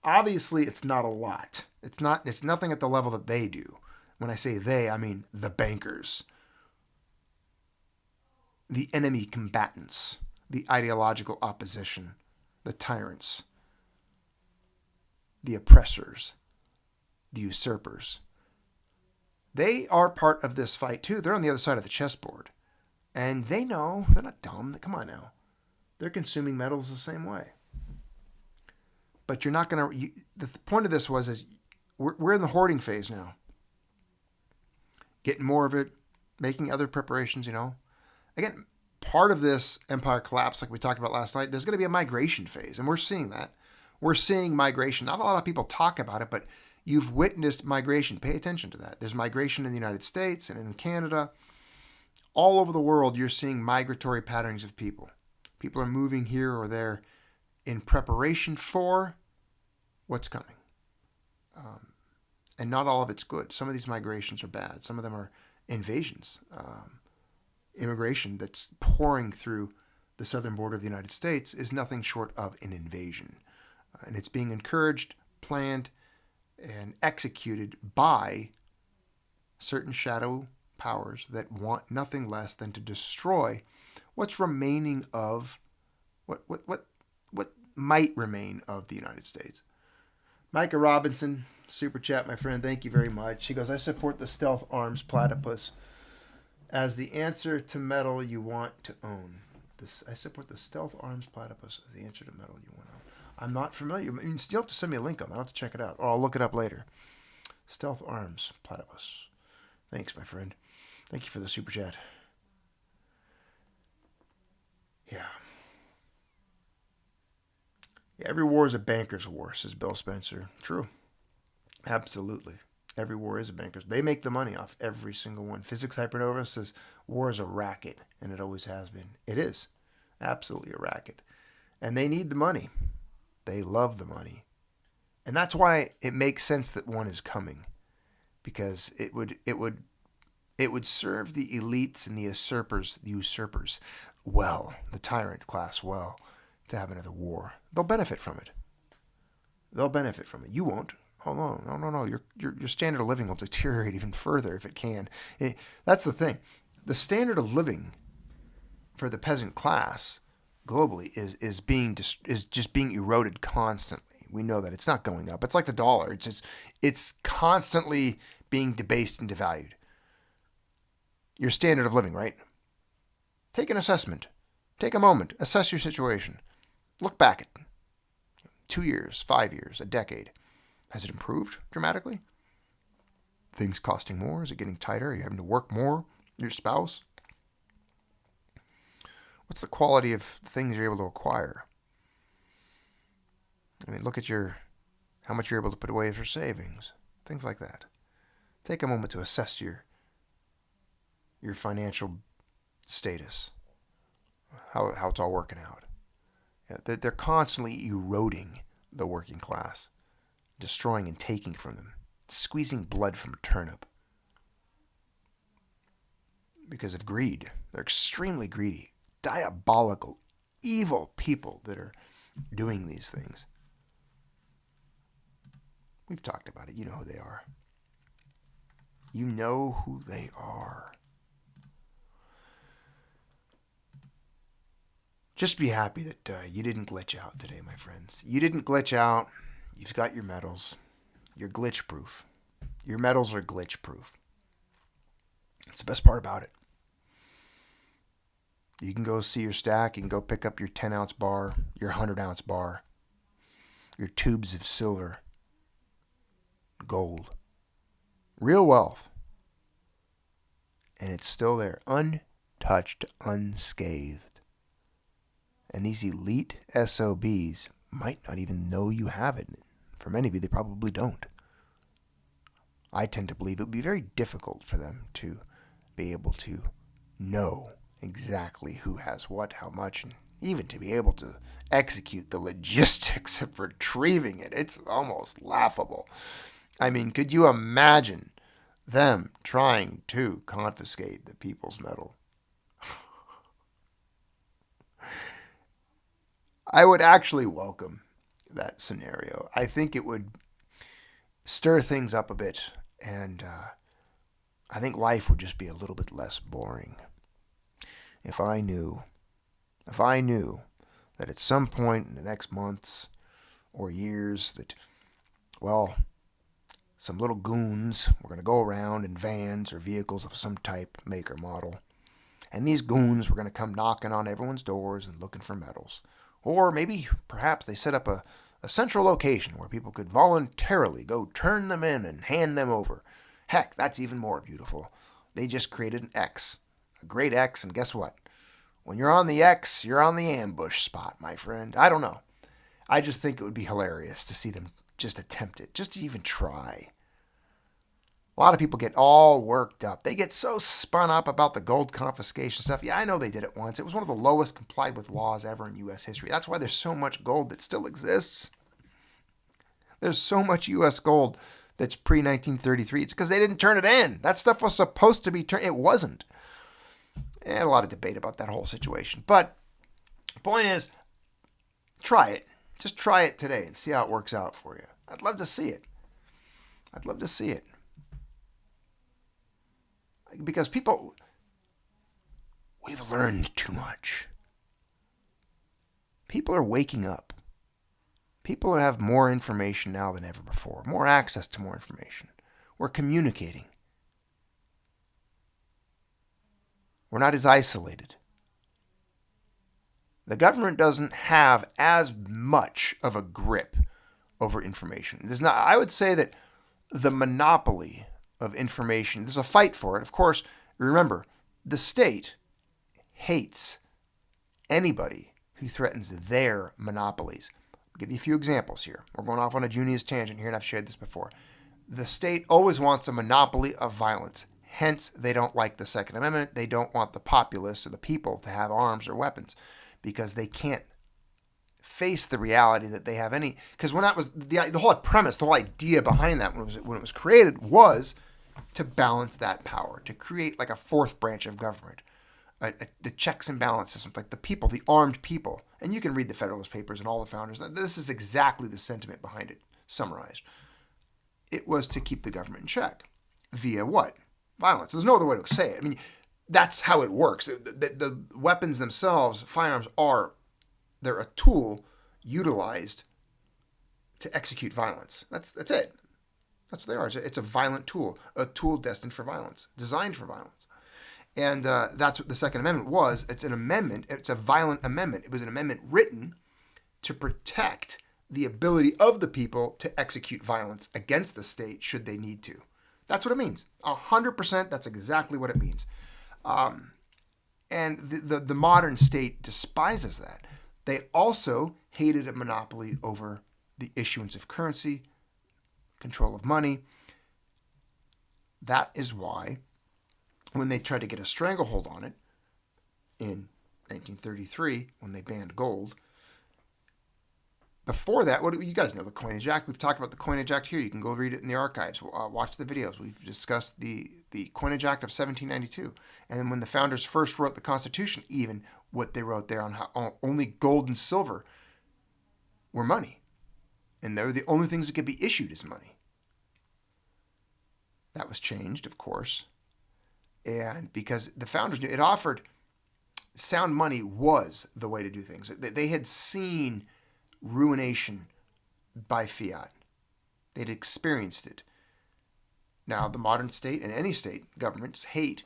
Obviously, it's not a lot. It's nothing at the level that they do. When I say they, I mean the bankers, the enemy combatants, the ideological opposition, the tyrants, the oppressors, the usurpers. They are part of this fight too. They're on the other side of the chessboard. And they know, they're not dumb. Come on now. They're consuming metals the same way. But you're not going to... The point of this is we're in the hoarding phase now. Getting more of it, making other preparations, Again, part of this empire collapse, like we talked about last night, there's going to be a migration phase. And we're seeing that. We're seeing migration. Not a lot of people talk about it, but you've witnessed migration. Pay attention to that. There's migration in the United States and in Canada. All over the world, you're seeing migratory patterns of people. People are moving here or there in preparation for what's coming. And not all of it's good. Some of these migrations are bad. Some of them are invasions. Immigration that's pouring through the southern border of the United States is nothing short of an invasion. And it's being encouraged, planned, and executed by certain shadow powers that want nothing less than to destroy what's remaining of what might remain of the United States. Micah Robinson, super chat, my friend. Thank you very much. He goes, I support the stealth arms platypus as the answer to metal you want to own. I support the stealth arms platypus as the answer to metal you want to own. I'm not familiar. I mean, you'll have to send me a link on that. I'll have to check it out. Or I'll look it up later. Stealth arms platypus. Thanks, my friend. Thank you for the super chat. Yeah. Every war is a banker's war, says Bill Spencer. True. Absolutely. Every war is a banker's. They make the money off every single one. Physics Hypernova says war is a racket, and it always has been. It is. Absolutely a racket. And they need the money. They love the money. And that's why it makes sense that one is coming. Because it would serve the elites and the usurpers well, the tyrant class well, to have another war. They'll benefit from it. You won't. Oh no. Your standard of living will deteriorate even further if it can. That's the thing. The standard of living for the peasant class globally is just being eroded constantly. We know that it's not going up. It's like the dollar. It's constantly being debased and devalued. Your standard of living, right? Take an assessment. Take a moment. Assess your situation. Look back at 2 years, 5 years, a decade. Has it improved dramatically? Things costing more? Is it getting tighter? Are you having to work more? Your spouse? What's the quality of things you're able to acquire? I mean, look at how much you're able to put away for savings. Things like that. Take a moment to assess your financial status. How it's all working out. Yeah, they're constantly eroding the working class, destroying and taking from them, squeezing blood from a turnip. because of greed. They're extremely greedy, diabolical, evil people that are doing these things. We've talked about it. You know who they are. You know who they are. Just be happy that you didn't glitch out today, my friends. You didn't glitch out. You've got your medals. You're glitch proof. Your medals are glitch proof. That's the best part about it. You can go see your stack. You can go pick up your 10-ounce bar, your 100-ounce bar, your tubes of silver, gold, real wealth. And it's still there, untouched, unscathed. And these elite SOBs might not even know you have it. For many of you, they probably don't. I tend to believe it would be very difficult for them to be able to know exactly who has what, how much, and even to be able to execute the logistics of retrieving it. It's almost laughable. I mean, could you imagine them trying to confiscate the people's metal? I would actually welcome that scenario. I think it would stir things up a bit, and I think life would just be a little bit less boring. If I knew that at some point in the next months or years that, well, some little goons were going to go around in vans or vehicles of some type, make, or model, and these goons were going to come knocking on everyone's doors and looking for medals. Or maybe, perhaps, they set up a central location where people could voluntarily go turn them in and hand them over. Heck, that's even more beautiful. They just created an X, a great X, and guess what? When you're on the X, you're on the ambush spot, my friend. I don't know. I just think it would be hilarious to see them just attempt it, just to even try. A lot of people get all worked up. They get so spun up about the gold confiscation stuff. Yeah, I know they did it once. It was one of the lowest complied with laws ever in U.S. history. That's why there's so much gold that still exists. There's so much U.S. gold that's pre-1933. It's because they didn't turn it in. That stuff was supposed to be turned. It wasn't. And a lot of debate about that whole situation. But the point is, try it. Just try it today and see how it works out for you. I'd love to see it. I'd love to see it. Because people, we've learned too much. People are waking up. People have more information now than ever before, more access to more information. We're communicating. We're not as isolated. The government doesn't have as much of a grip over information. There's not, I would say that the monopoly of information, there's a fight for it. Of course, remember, the state hates anybody who threatens their monopolies. I'll give you a few examples here. We're going off on a Junius tangent here, and I've shared this before. The state always wants a monopoly of violence. Hence, they don't like the Second Amendment. They don't want the populace or the people to have arms or weapons because they can't face the reality that they have any. Because when that was the whole premise, the whole idea behind that when it was created was to balance that power, to create like a fourth branch of government, the checks and balance systems, like the people, the armed people. And you can read the Federalist Papers and all the founders. This is exactly the sentiment behind it, summarized. It was to keep the government in check via what? Violence. There's no other way to say it. I mean, that's how it works. The weapons themselves, firearms, they're a tool utilized to execute violence. That's it. That's what they are. It's a violent tool, a tool destined for violence, designed for violence. And that's what the Second Amendment was. It's an amendment. It's a violent amendment. It was an amendment written to protect the ability of the people to execute violence against the state should they need to. That's what it means. 100%, that's exactly what it means. And the modern state despises that. They also hated a monopoly over the issuance of currency, control of money. That is why when they tried to get a stranglehold on it in 1933, when they banned gold, Before that, what do you guys know? The Coinage Act. We've talked about the Coinage Act here. You can go read it in the archives. Watch the videos. We've discussed the Coinage Act of 1792. And then when the founders first wrote the Constitution, even what they wrote there on how only gold and silver were money. And they were the only things that could be issued as money. That was changed, of course. And because the founders knew it offered, sound money was the way to do things. They had seen ruination by fiat. They'd experienced it. Now, the modern state and any state governments hate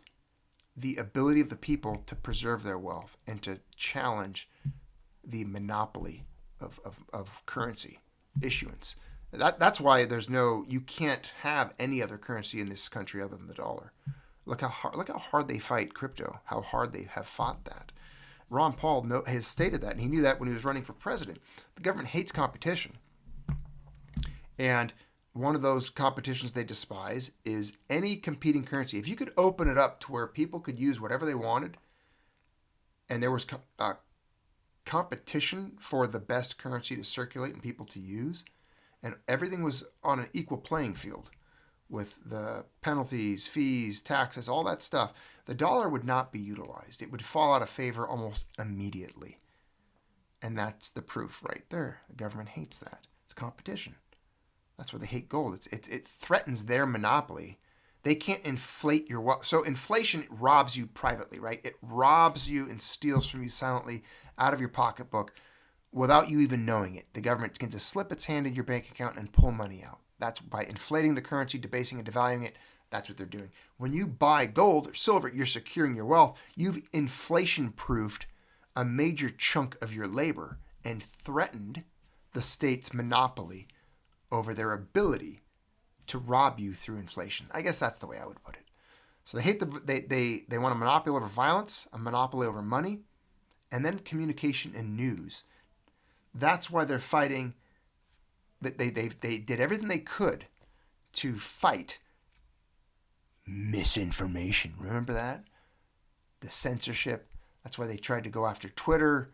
the ability of the people to preserve their wealth and to challenge the monopoly of currency issuance. That's why you can't have any other currency in this country other than the dollar. Look how hard they fight crypto, how hard they have fought that. Ron Paul has stated that, and he knew that when he was running for president. The government hates competition. And one of those competitions they despise is any competing currency. If you could open it up to where people could use whatever they wanted, and there was competition for the best currency to circulate and people to use, and everything was on an equal playing field with the penalties, fees, taxes, all that stuff, the dollar would not be utilized. It would fall out of favor almost immediately. And that's the proof right there. The government hates that. It's competition. That's why they hate gold. It threatens their monopoly. They can't inflate your wealth. So inflation robs you privately, right? It robs you and steals from you silently out of your pocketbook without you even knowing it. The government can just slip its hand in your bank account and pull money out. That's by inflating the currency, debasing and devaluing it. That's what they're doing. When you buy gold or silver, you're securing your wealth. You've inflation-proofed a major chunk of your labor and threatened the state's monopoly over their ability to rob you through inflation. I guess that's the way I would put it. So they hate they want a monopoly over violence, a monopoly over money, and then communication and news. That's why they're fighting. They did everything they could to fight misinformation. Remember that? The censorship. That's why they tried to go after Twitter.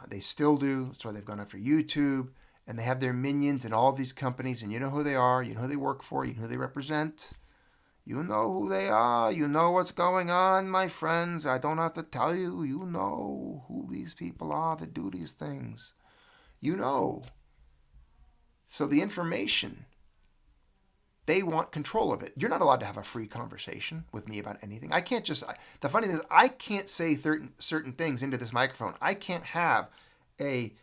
They still do. That's why they've gone after YouTube. And they have their minions in all of these companies. And you know who they are. You know who they work for. You know who they represent. You know who they are. You know what's going on, my friends. I don't have to tell you. You know who these people are that do these things. You know. So the information, they want control of it. You're not allowed to have a free conversation with me about anything. I can't just, the funny thing is, I can't say certain things into this microphone. I can't have a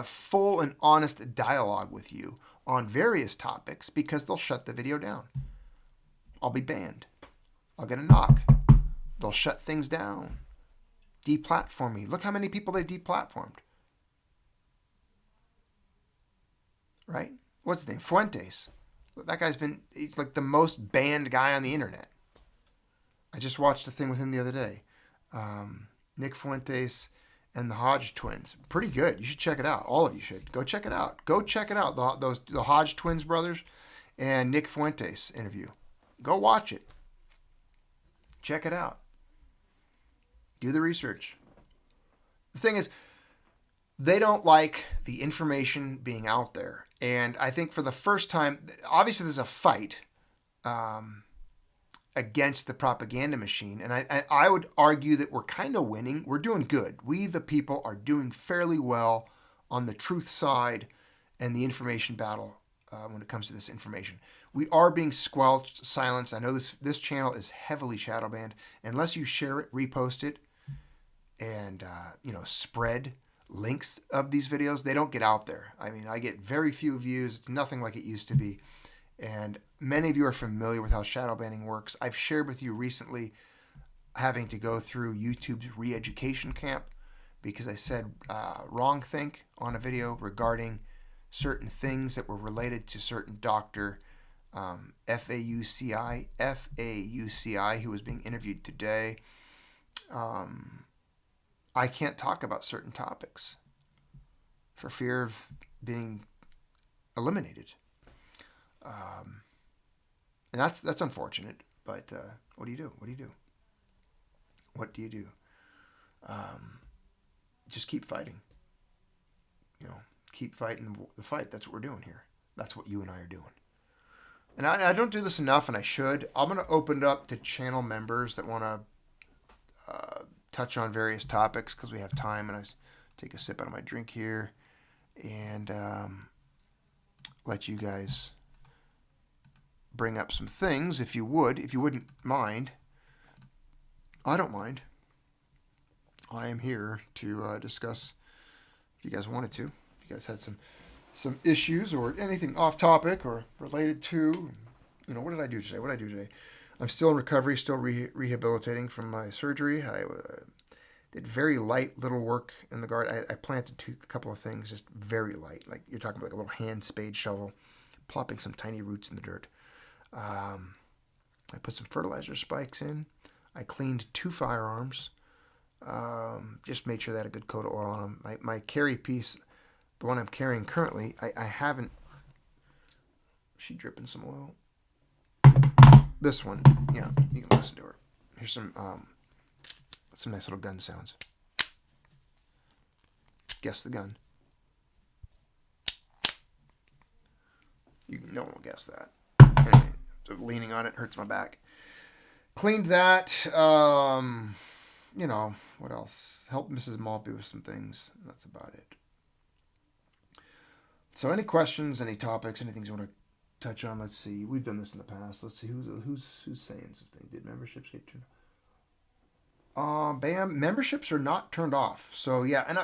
full and honest dialogue with you on various topics because they'll shut the video down. I'll be banned. I'll get a knock. They'll shut things down. Deplatform me. Look how many people they've deplatformed. Right? What's his name? Fuentes. That guy's he's like the most banned guy on the internet. I just watched a thing with him the other day. Nick Fuentes and the Hodge twins. Pretty good. You should check it out. All of you should. Go check it out. Go check it out. The Hodge twins brothers and Nick Fuentes interview. Go watch it. Check it out. Do the research. The thing is, they don't like the information being out there. And I think for the first time, obviously there's a fight against the propaganda machine. And I would argue that we're kind of winning. We're doing good. We, the people, are doing fairly well on the truth side and the information battle when it comes to this information. We are being squelched, silenced. I know this channel is heavily shadow banned. Unless you share it, repost it, and spread links of these videos, they don't get out there. I mean, I get very few views. It's nothing like it used to be. And many of you are familiar with how shadow banning works. I've shared with you recently having to go through YouTube's re-education camp because I said wrong think on a video regarding certain things that were related to certain doctor F-A-U-C-I, who was being interviewed today. I can't talk about certain topics for fear of being eliminated. And that's unfortunate, but what do you do? What do you do? What do you do? Just keep fighting. keep fighting the fight. That's what we're doing here. That's what you and I are doing. And I don't do this enough, and I should. I'm going to open it up to channel members that want to touch on various topics because we have time. And I take a sip out of my drink here and let you guys bring up some things if you wouldn't mind. I don't mind. I am here to discuss if you guys wanted to. If you guys had some issues or anything off topic or related to, what did I do today? I'm still in recovery, still rehabilitating from my surgery. I did very light little work in the garden. I planted a couple of things, just very light. Like you're talking about like a little hand spade shovel, plopping some tiny roots in the dirt. I put some fertilizer spikes in. I cleaned 2 firearms. Just made sure they had a good coat of oil on them. My carry piece, the one I'm carrying currently, I haven't. She dripping some oil. This one, yeah, you can listen to her. Here's some nice little gun sounds. Guess the gun. No one will guess that. Anyway, so leaning on it hurts my back. Cleaned that. What else? Helped Mrs. Maltby with some things. That's about it. So any questions, any topics, any things you want to touch on? Let's see. We've done this in the past. Let's see who's saying something. Did memberships get turned off? Bam. Memberships are not turned off. So yeah, and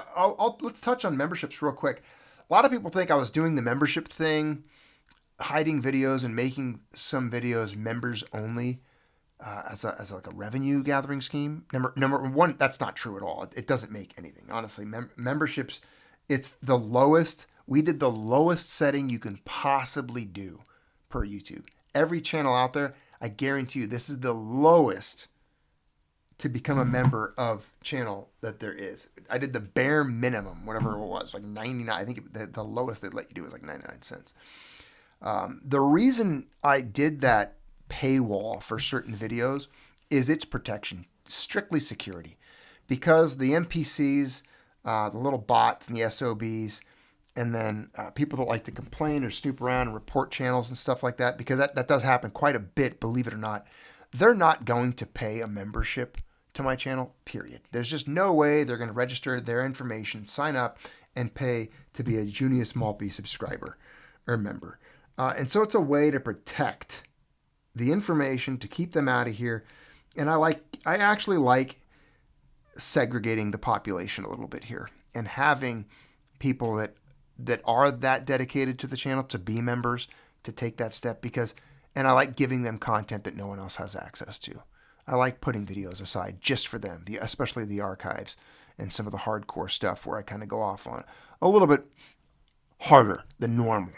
let's touch on memberships real quick. A lot of people think I was doing the membership thing, hiding videos and making some videos members only. As like a revenue gathering scheme. Number one, that's not true at all. It doesn't make anything. Honestly, memberships, it's the lowest. We did the lowest setting you can possibly do per YouTube. Every channel out there, I guarantee you, this is the lowest to become a member of channel that there is. I did the bare minimum, whatever it was, like 99. I think the lowest they'd let you do was like 99 cents. The reason I did that paywall for certain videos is its protection, strictly security, because the NPCs, the little bots and the SOBs, and then people that like to complain or snoop around and report channels and stuff like that, because that does happen quite a bit, believe it or not, they're not going to pay a membership to my channel, period. There's just no way they're going to register their information, sign up, and pay to be a Junius Maltby subscriber or member. And so it's a way to protect the information, to keep them out of here. And I actually like segregating the population a little bit here and having people that are that dedicated to the channel to be members, to take that step, and I like giving them content that no one else has access to. I like putting videos aside just for them, especially the archives and some of the hardcore stuff where I kind of go off on a little bit harder than normal,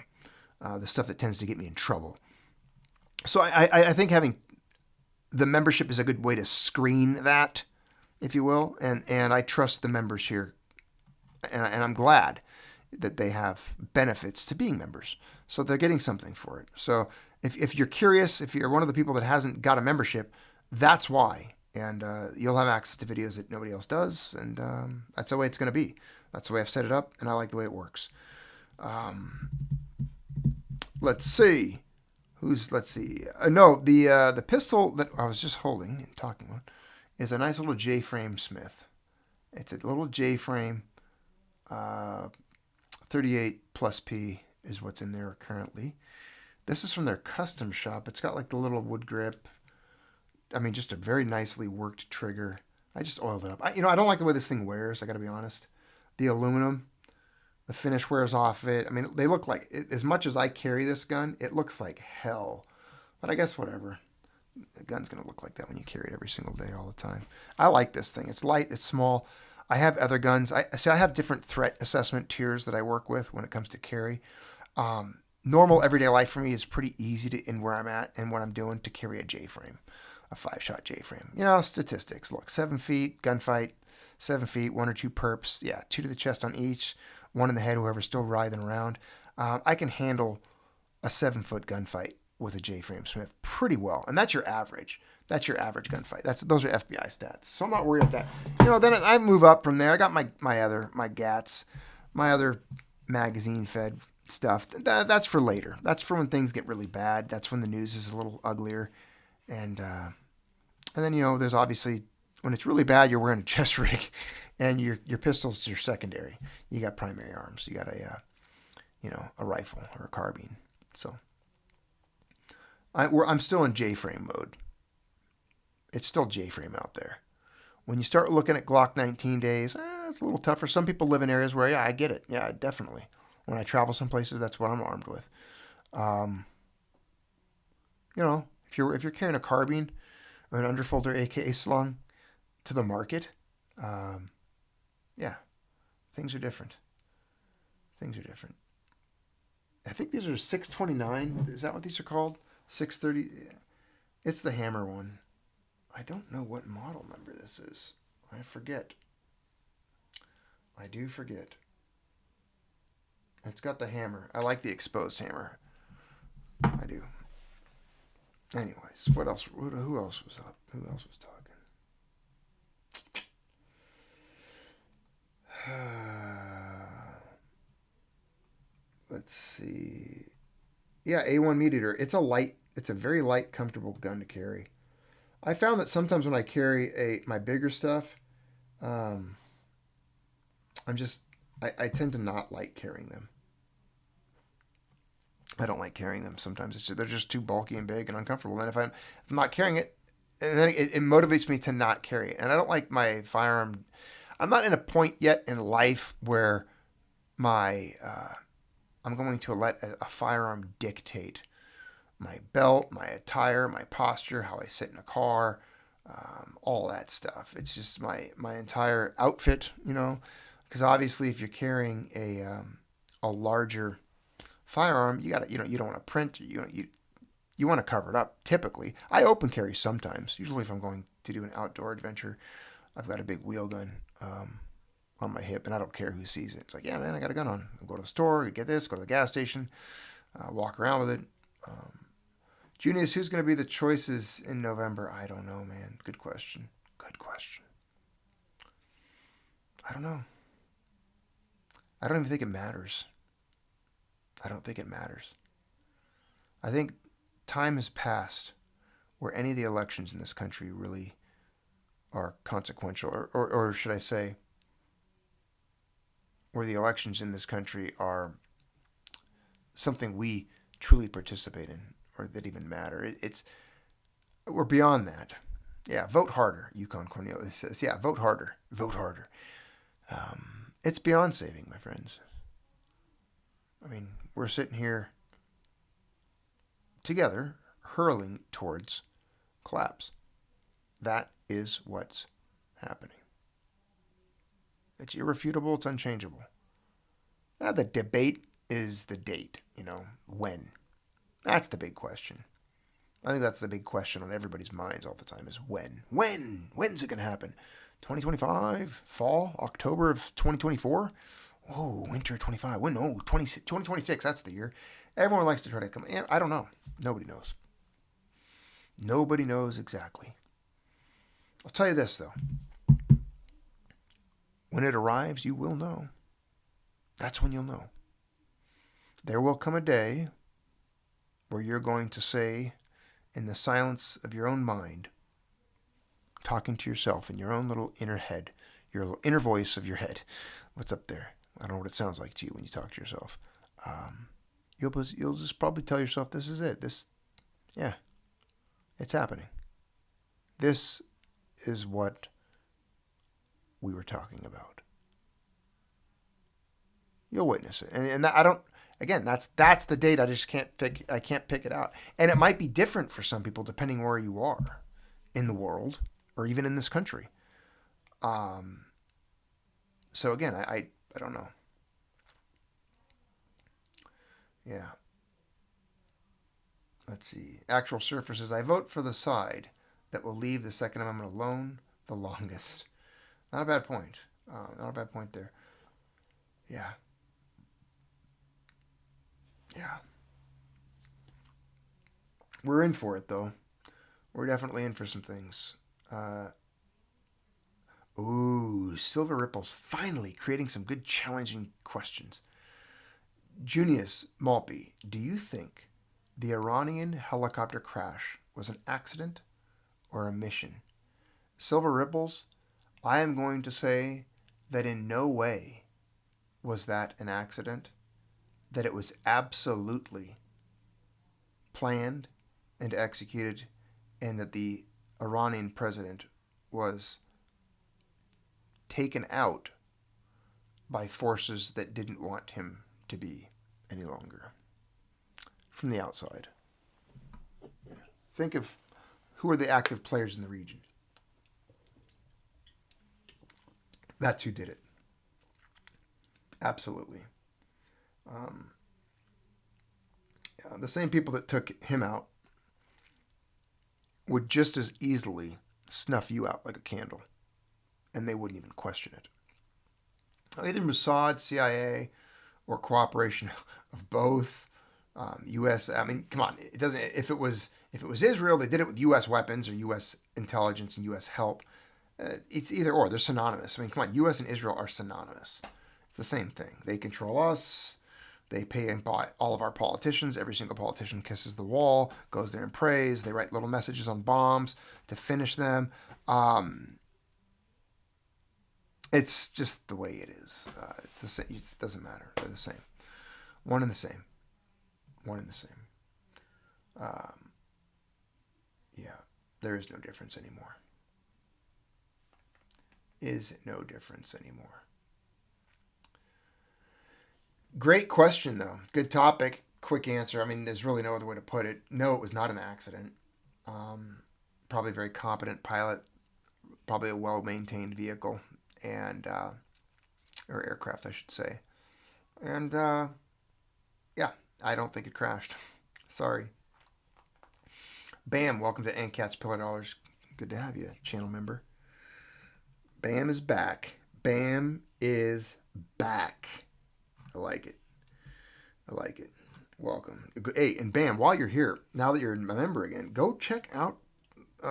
the stuff that tends to get me in trouble. So I think having the membership is a good way to screen that, if you will, and I trust the members here, and I'm glad that they have benefits to being members, so they're getting something for it. So if you're curious, if you're one of the people that hasn't got a membership, that's why, and you'll have access to videos that nobody else does, and that's the way it's going to be. That's the way I've set it up, and I like the way it works. Let's see. The pistol that I was just holding and talking about is a nice little J-frame Smith. It's a little J-frame, 38 plus P is what's in there currently. This is from their custom shop. It's got like the little wood grip. I mean, just a very nicely worked trigger. I just oiled it up. I don't like the way this thing wears. I got to be honest. The aluminum, the finish wears off it. I mean, they look like, as much as I carry this gun, it looks like hell. But I guess whatever. The gun's going to look like that when you carry it every single day, all the time. I like this thing. It's light. It's small. I have other guns. I have different threat assessment tiers that I work with when it comes to carry. Normal everyday life for me is pretty easy in where I'm at and what I'm doing to carry a J-frame, a 5-shot J-frame. Statistics. Look, 7 feet, gunfight, 7 feet, 1 or 2 perps. Yeah, 2 to the chest on each, 1 in the head, whoever's still writhing around. I can handle a 7-foot gunfight with a J-frame Smith pretty well, and that's your average. That's your average gunfight. Those are FBI stats, so I'm not worried about that. Then I move up from there. I got my GATs, my other magazine-fed stuff. That's for later. That's for when things get really bad. That's when the news is a little uglier. And then, there's obviously, when it's really bad, you're wearing a chest rig, and your pistol's your secondary. You got primary arms. You got a rifle or a carbine. So I'm still in J-frame mode. It's still J-frame out there. When you start looking at Glock 19 days, it's a little tougher. Some people live in areas where, I get it. Yeah, definitely. When I travel some places, that's what I'm armed with. If you're carrying a carbine or an underfolder AK slung to the market, things are different. Things are different. I think these are 629. Is that what these are called? 630. It's the hammer one. I don't know what model number this is. I forget. I do forget. It's got the hammer. I like the exposed hammer. I do. Anyways, what else? Who else was up? Who else was talking? Let's see. Yeah, A1 Meat Eater. It's a very light, comfortable gun to carry. I found that sometimes when I carry my bigger stuff, I tend to not like carrying them. I don't like carrying them. Sometimes they're just too bulky and big and uncomfortable. And if I'm not carrying it, and then it motivates me to not carry it. And I don't like my firearm. I'm not in a point yet in life where I'm going to let a firearm dictate my belt, my attire, my posture, how I sit in a car, all that stuff. It's just my entire outfit, because obviously if you're carrying a larger firearm, you don't want to print, you want to cover it up. Typically, I open carry sometimes. Usually, if I'm going to do an outdoor adventure, I've got a big wheel gun on my hip, and I don't care who sees it. It's like, yeah, man, I got a gun on. I'll go to the store, get this, go to the gas station, walk around with it. Junius, who's going to be the choices in November? I don't know, man. Good question. I don't know. I don't even think it matters. I don't think it matters. I think time has passed where any of the elections in this country really are consequential, or should I say, where the elections in this country are something we truly participate in, or that even matter. We're beyond that. Yeah, vote harder, Yukon Cornelius says. Yeah, vote harder. It's beyond saving, my friends. I mean, we're sitting here together, hurling towards collapse. That is what's happening. It's irrefutable, it's unchangeable. Now, the debate is the date, when. That's the big question. I think that's the big question on everybody's minds all the time is when. When's it going to happen? 2025? Fall? October of 2024? Oh, winter 25. When? No, 2026. That's the year. Everyone likes to try to come in. I don't know. Nobody knows. Nobody knows exactly. I'll tell you this, though. When it arrives, you will know. That's when you'll know. There will come a day where you're going to say, in the silence of your own mind, talking to yourself in your own little inner head, your little inner voice of your head, what's up there? I don't know what it sounds like to you when you talk to yourself. You'll just probably tell yourself, this is it. It's happening. This is what we were talking about. You'll witness it. And I don't, again, that's the date. I just can't pick it out. And it might be different for some people depending where you are in the world or even in this country. So again, I don't know. Yeah. Let's see. Actual Surfer says, I vote for the side that will leave the Second Amendment alone the longest. Not a bad point. Not a bad point there. Yeah. Yeah. We're in for it, though. We're definitely in for some things. Silver Ripples finally creating some good challenging questions. Junius Malpi, do you think the Iranian helicopter crash was an accident or a mission? Silver Ripples, I am going to say that in no way was that an accident, that it was absolutely planned and executed, and that the Iranian president was taken out by forces that didn't want him to be any longer from the outside. Think of who are the active players in the region. That's who did it. Absolutely. The same people that took him out would just as easily snuff you out like a candle, and they wouldn't even question it. Either Mossad, CIA, or cooperation of both. U.S. I mean, come on. It doesn't. If it was Israel, they did it with U.S. weapons or U.S. intelligence and U.S. help. It's either or. They're synonymous. I mean, come on. U.S. and Israel are synonymous. It's the same thing. They control us. They pay and buy all of our politicians. Every single politician kisses the wall, goes there and prays. They write little messages on bombs to finish them. It's just the way it is. It's the same. It doesn't matter. They're the same. One and the same. One and the same. Yeah, there is no difference anymore. Is no difference anymore. Great question, though. Good topic. Quick answer. I mean, there's really no other way to put it. No, it was not an accident. Probably a very competent pilot. Probably a well-maintained vehicle and or aircraft, I should say. And yeah, I don't think it crashed. Sorry. Bam, welcome to NCAT's Pillar Dollars. Good to have you, channel member. Bam is back. Bam is back. I like it. I like it. Welcome. Hey, and Bam, while you're here, now that you're a member again, go check out,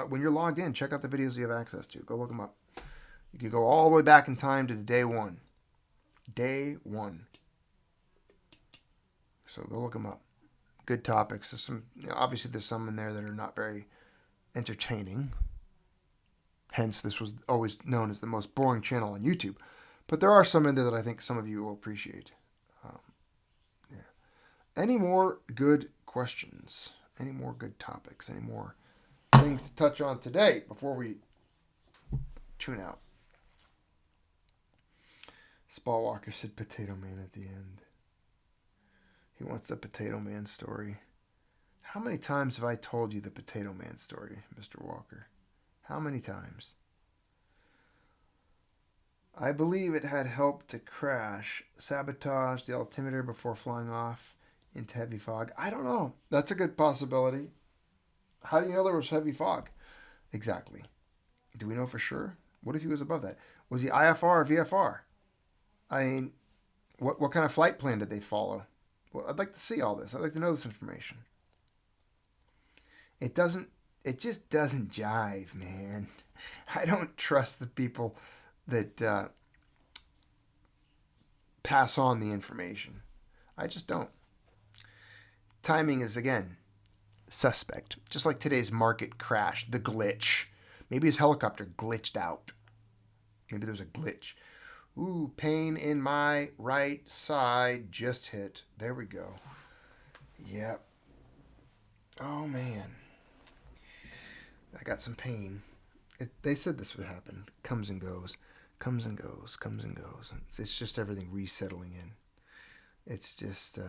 when you're logged in, check out the videos you have access to. Go look them up. You can go all the way back in time to the day one. Day one. So go look them up. Good topics. There's some, obviously there's some in there that are not very entertaining. Hence, this was always known as the most boring channel on YouTube. But there are some in there that I think some of you will appreciate. Yeah. Any more good questions? Any more good topics? Any more things to touch on today before we tune out? Spa Walker said Potato Man at the end. He wants the Potato Man story. How many times have I told you the Potato Man story, Mr. Walker? How many times? I believe it had helped to crash, sabotage the altimeter before flying off into heavy fog. I don't know. That's a good possibility. How do you know there was heavy fog? Exactly. Do we know for sure? What if he was above that? Was he IFR or VFR? I mean, what kind of flight plan did they follow? Well, I'd like to see all this. I'd like to know this information. It just doesn't jive, man. I don't trust the people that pass on the information. I just don't. Timing is, again, suspect. Just like today's market crash, the glitch. Maybe his helicopter glitched out. Maybe there's a glitch. Ooh, pain in my right side just hit. There we go. Yep. Oh, man. I got some pain. They said this would happen. Comes and goes. Comes and goes. Comes and goes. It's just everything resettling in. It's just,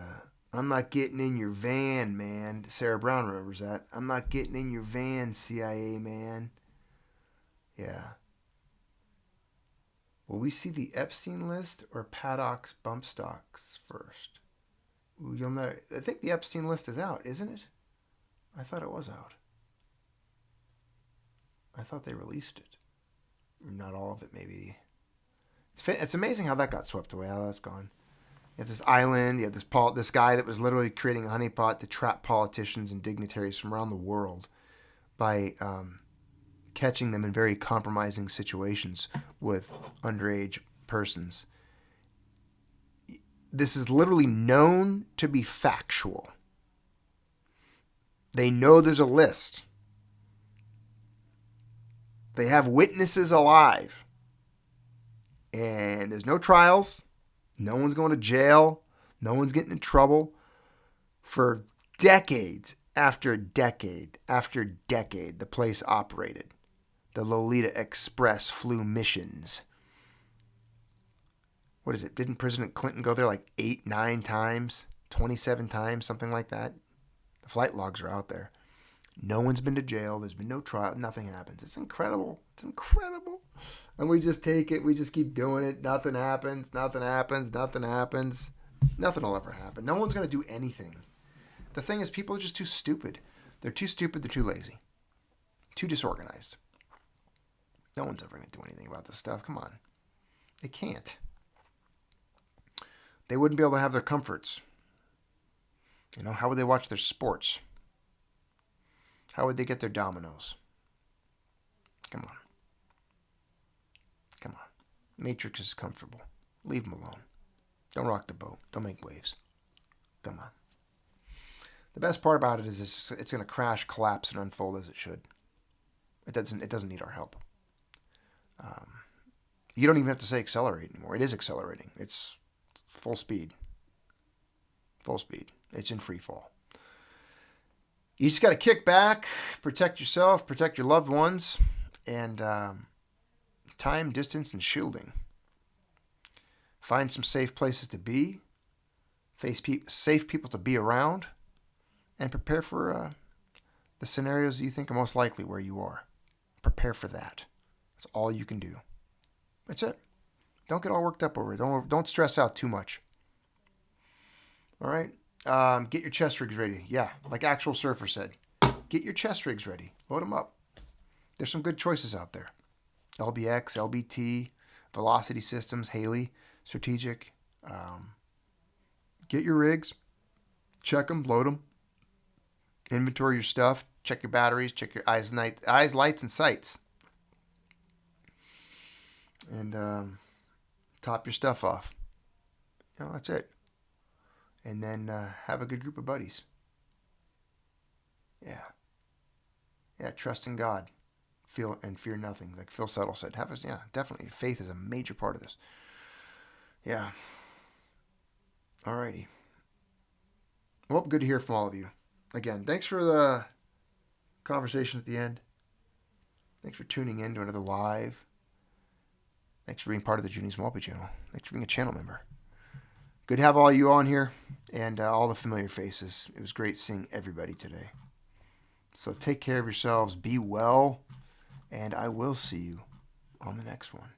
I'm not getting in your van, man. Sarah Brown remembers that. I'm not getting in your van, CIA man. Yeah. Will we see the Epstein list or Paddock's bump stocks first? Ooh, you'll know. I think the Epstein list is out, isn't it? I thought it was out. I thought they released it. Not all of it, maybe. It's amazing how that got swept away. How that's gone. You have this island. You have this guy that was literally creating a honeypot to trap politicians and dignitaries from around the world by catching them in very compromising situations with underage persons. This is literally known to be factual. They know there's a list. They have witnesses alive. And there's no trials. No one's going to jail. No one's getting in trouble. For decades after decade after decade, the place operated. The Lolita Express flew missions. What is it? Didn't President Clinton go there like 8, 9 times? 27 times? Something like that? The flight logs are out there. No one's been to jail. There's been no trial. Nothing happens. It's incredible. It's incredible. And we just take it. We just keep doing it. Nothing happens. Nothing happens. Nothing happens. Nothing will ever happen. No one's going to do anything. The thing is, people are just too stupid. They're too stupid. They're too lazy. Too disorganized. No one's ever going to do anything about this stuff. Come on. They can't. They wouldn't be able to have their comforts. You know, how would they watch their sports? How would they get their dominoes? Come on. Come on. Matrix is comfortable. Leave them alone. Don't rock the boat. Don't make waves. Come on. The best part about it is it's going to crash, collapse, and unfold as it should. It doesn't need our help. You don't even have to say accelerate anymore. It is accelerating. It's full speed. Full speed. It's in free fall. You just got to kick back, protect yourself, protect your loved ones, and time, distance, and shielding. Find some safe places to be, safe people to be around, and prepare for the scenarios that you think are most likely where you are. Prepare for that. That's all you can do. That's it. Don't get all worked up over it. Don't stress out too much. All right? Get your chest rigs ready. Yeah, like Actual Surfer said. Get your chest rigs ready. Load them up. There's some good choices out there. LBX, LBT, Velocity Systems, Haley, Strategic. Get your rigs. Check them, load them. Inventory your stuff. Check your batteries. Check your eyes, lights, and sights. And top your stuff off. You know, that's it. And then have a good group of buddies. Yeah. Yeah, trust in God. Feel and fear nothing. Like Phil Settle said. Definitely. Faith is a major part of this. Yeah. Alrighty. Well, good to hear from all of you. Again, thanks for the conversation at the end. Thanks for tuning in to another live. Thanks for being part of the Junior's Multi channel. Thanks for being a channel member. Good to have all you on here and all the familiar faces. It was great seeing everybody today. So take care of yourselves. Be well. And I will see you on the next one.